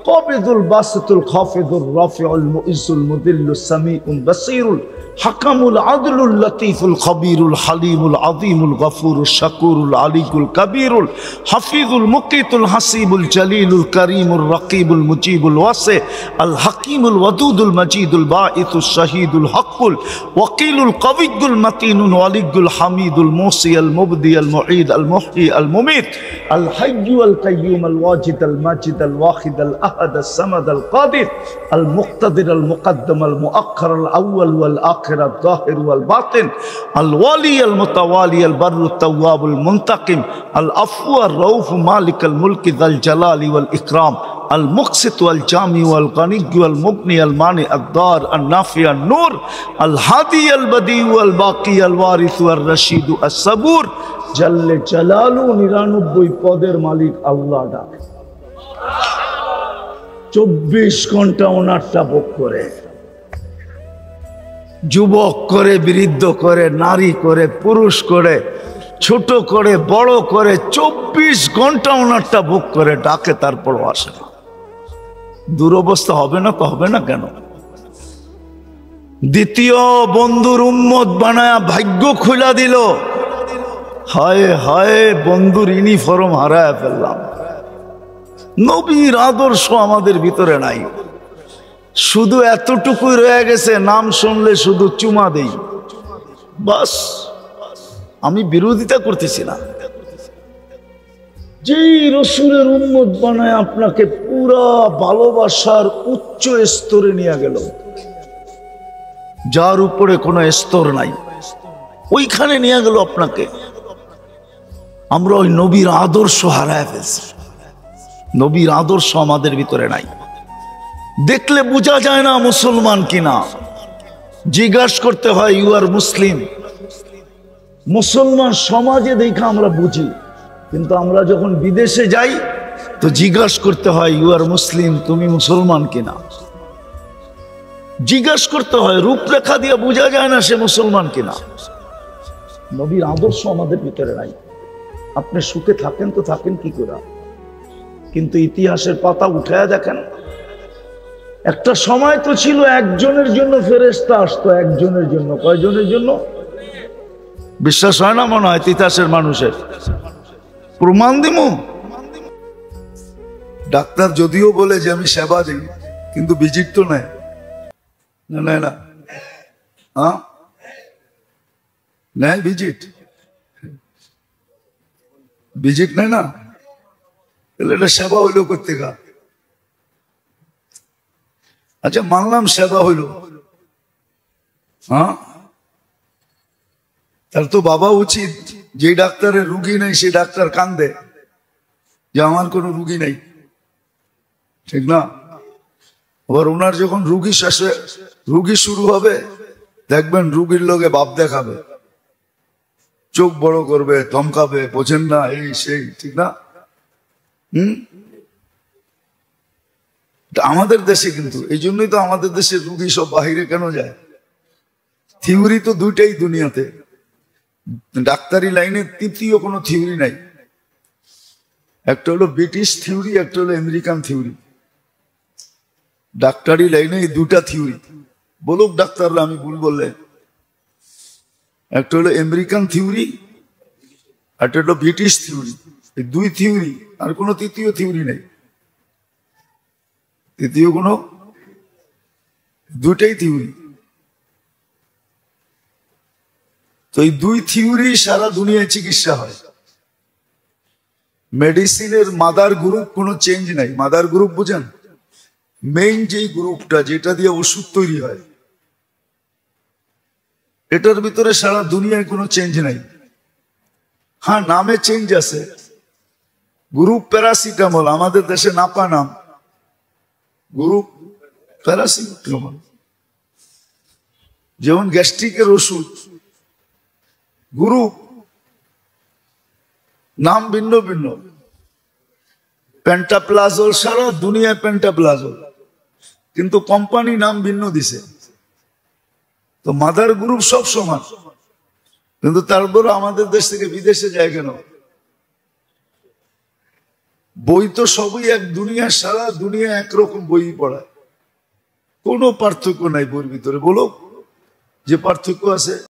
কাবিদুল বাসিতুল খাফিদুর রাফিউল মুইজ্জুল মুদিল্লুস সামিউল বাসীরুল হাকামুল আদলুল লতীফুল খবীরুল হালিমুল আযীমুল গফুরুশ শাকুরুল আলিকুল কবীরুল হাফিজুল মুকিতুল হাসিবুল জলিলুল করিমুর রকিবুল মুজিবুল ওয়াসি আল হাকিমুল ওয়াদুদুল মজিদুল বাঈসুশ শাহীদুল হকুল ওয়াকিলুল কবিয়্যুল মতিনুল ওয়ালিয়ুল হামিদুল মুসি আল মুবদি আল মুঈদ আল মুহয়ি আল মুমীত আল হাইয়্যু আল কাইয়্যুম আল ওয়াজিদ আল মাজিদ আল ওয়াহিদ আল আহাদ আল সামাদ আল কাদির আল মুক্তাদির আল মুকদ্দম আল মুআক্খার আল আউয়াল ওয়াল الظاهر والباطن الوالي المتوالي البر التواب المنتقم العفو الرؤوف مالك الملك ذا الجلال والإكرام المقسط والجامع والغني والمغني المانع الضار النافع النور الهادي البديع والباقي الوارث والرشيد الصبور جل جلاله 99 পদের মালিক আল্লাহ ডাকে। 24 ঘন্টা ওনারটা ভোগ করে, যুবক করে, বৃদ্ধ করে, নারী করে, পুরুষ করে, ছোট করে, বড় করে, 24 ঘন্টা ওনারটা ভোগ করে, ডাকে, তারপরও আসে না। দুরবস্থা হবে না তো হবে না কেন? দ্বিতীয় বন্ধুর উম্মত বানায়া ভাগ্য খুলা দিল। হায় হায়, বন্ধুর ইউনিফর্ম হারায় ফেললাম। নবীর আদর্শ আমাদের ভিতরে নাই, শুধু এতটুকুই রয়ে গেছে, নাম শুনলে শুধু চুমা দেই, বাস। আমি বিরোধিতা করতেছি না। যেই রসুলের উম্মত বানায় আপনাকে পুরা ভালোবাসার উচ্চ স্তরে নিয়ে গেল, যার উপরে কোনো স্তর নাই, ওইখানে নিয়ে গেল আপনাকে। আমরা ওই নবীর আদর্শ হারায় ফেলছি। নবীর আদর্শ আমাদের ভিতরে নাই। দেখলে বোঝা যায় না মুসলমান কিনা, জিজ্ঞাসা করতে হয় ইউ আর মুসলিম। মুসলমান সমাজে দেখা আমরা বুঝি, কিন্তু আমরা যখন বিদেশে যাই তো জিজ্ঞাসা করতে হয় ইউ আর মুসলিম, তুমি মুসলমান কিনা। জিজ্ঞাসা করতে হয়, রূপরেখা দিয়ে বোঝা যায় না সে মুসলমান কিনা। নবীর আদর্শ আমাদের ভিতরে নাই। আপনি সুখে থাকেন তো থাকেন কি করে, কিন্তু ইতিহাসের পাতা উঠায়া দেখেন, একটা সময় তো ছিল একজনের জন্য ফেরেশতা আসতো, একজনের জন্য। কয়জনের জন্য? বিশ্বাস হয় না মনে হয় ইতিহাসের মানুষের? প্রমাণ দিমু। ডাক্তার যদিও বলে যে আমি সেবা দিই, কিন্তু ভিজিট তো নেয় না, নেয় না। হ্যাঁ, নেয় ভিজিট, ভিজিট নেয় না, তাহলে এটা সেবা হইলো করতে গা। আচ্ছা মানলাম সেবা হইল, হ্যাঁ, তার তো বাবা উচিত যে ডাক্তারের রুগী নেই সে ডাক্তার কান্দে যে আমার কোনো রুগী নেই, ঠিক না? আবার ওনার যখন রুগী শেষে রুগী শুরু হবে, দেখবেন রুগীর লোকে ভাব দেখাবে, চোখ বড় করবে, ধমকাবে, বোঝেন না, এই সেই, ঠিক না? আমাদের দেশে কিন্তু এই জন্যই তো আমাদের দেশের রুগী সব বাহিরে কেন যায়? থিওরি তো দুইটাই দুনিয়াতে, ডাক্তারি লাইনে তৃতীয় কোনো থিওরি নাই। একটা হলো ব্রিটিশ থিওরি, একটা হলো আমেরিকান থিওরি। ডাক্তারি লাইনে এই দুটা থিওরি, বলুক ডাক্তাররা আমি ভুল বললে। একটা হলো আমেরিকান থিওরি, একটা হলো ব্রিটিশ থিওরি। এই দুই থিওরি, আর কোনো তৃতীয় থিওরি নেই। তৃতীয় কোনো, দুটাই থিওরি। তো এই দুই থিওরি সারা দুনিয়ায় চিকিৎসা হয়। মেডিসিনের মাদার গ্রুপ কোনো চেঞ্জ নাই। মাদার গ্রুপ বুঝেন? মেইন যে গ্রুপটা যেটা দিয়ে ওষুধ তৈরি হয়, এটার ভিতরে সারা দুনিয়ায় কোনো চেঞ্জ নাই। হ্যাঁ, নামে চেঞ্জ আছে। গ্রুপ প্যারাসিটামল, আমাদের দেশে নাপা নাম, গ্রুপ প্যারাসিটামল। যেমন গ্যাস্ট্রিকের ওষুধ গ্রুপ, নাম ভিন্ন ভিন্ন। পেন্টাপ্লাজল, সারা দুনিয়ায় পেন্টাপ্লাজল, কিন্তু কোম্পানি নাম ভিন্ন দিছে। তো মাদার গ্রুপ সব সমান, কিন্তু তারপর আমাদের দেশ থেকে বিদেশে যায় কেন? বই তো সবই এক, দুনিয়া সারা দুনিয়া একরকম বই পড়ায়, কোনো পার্থক্য নাই বইয়ের ভিতরে। বলো যে পার্থক্য আছে।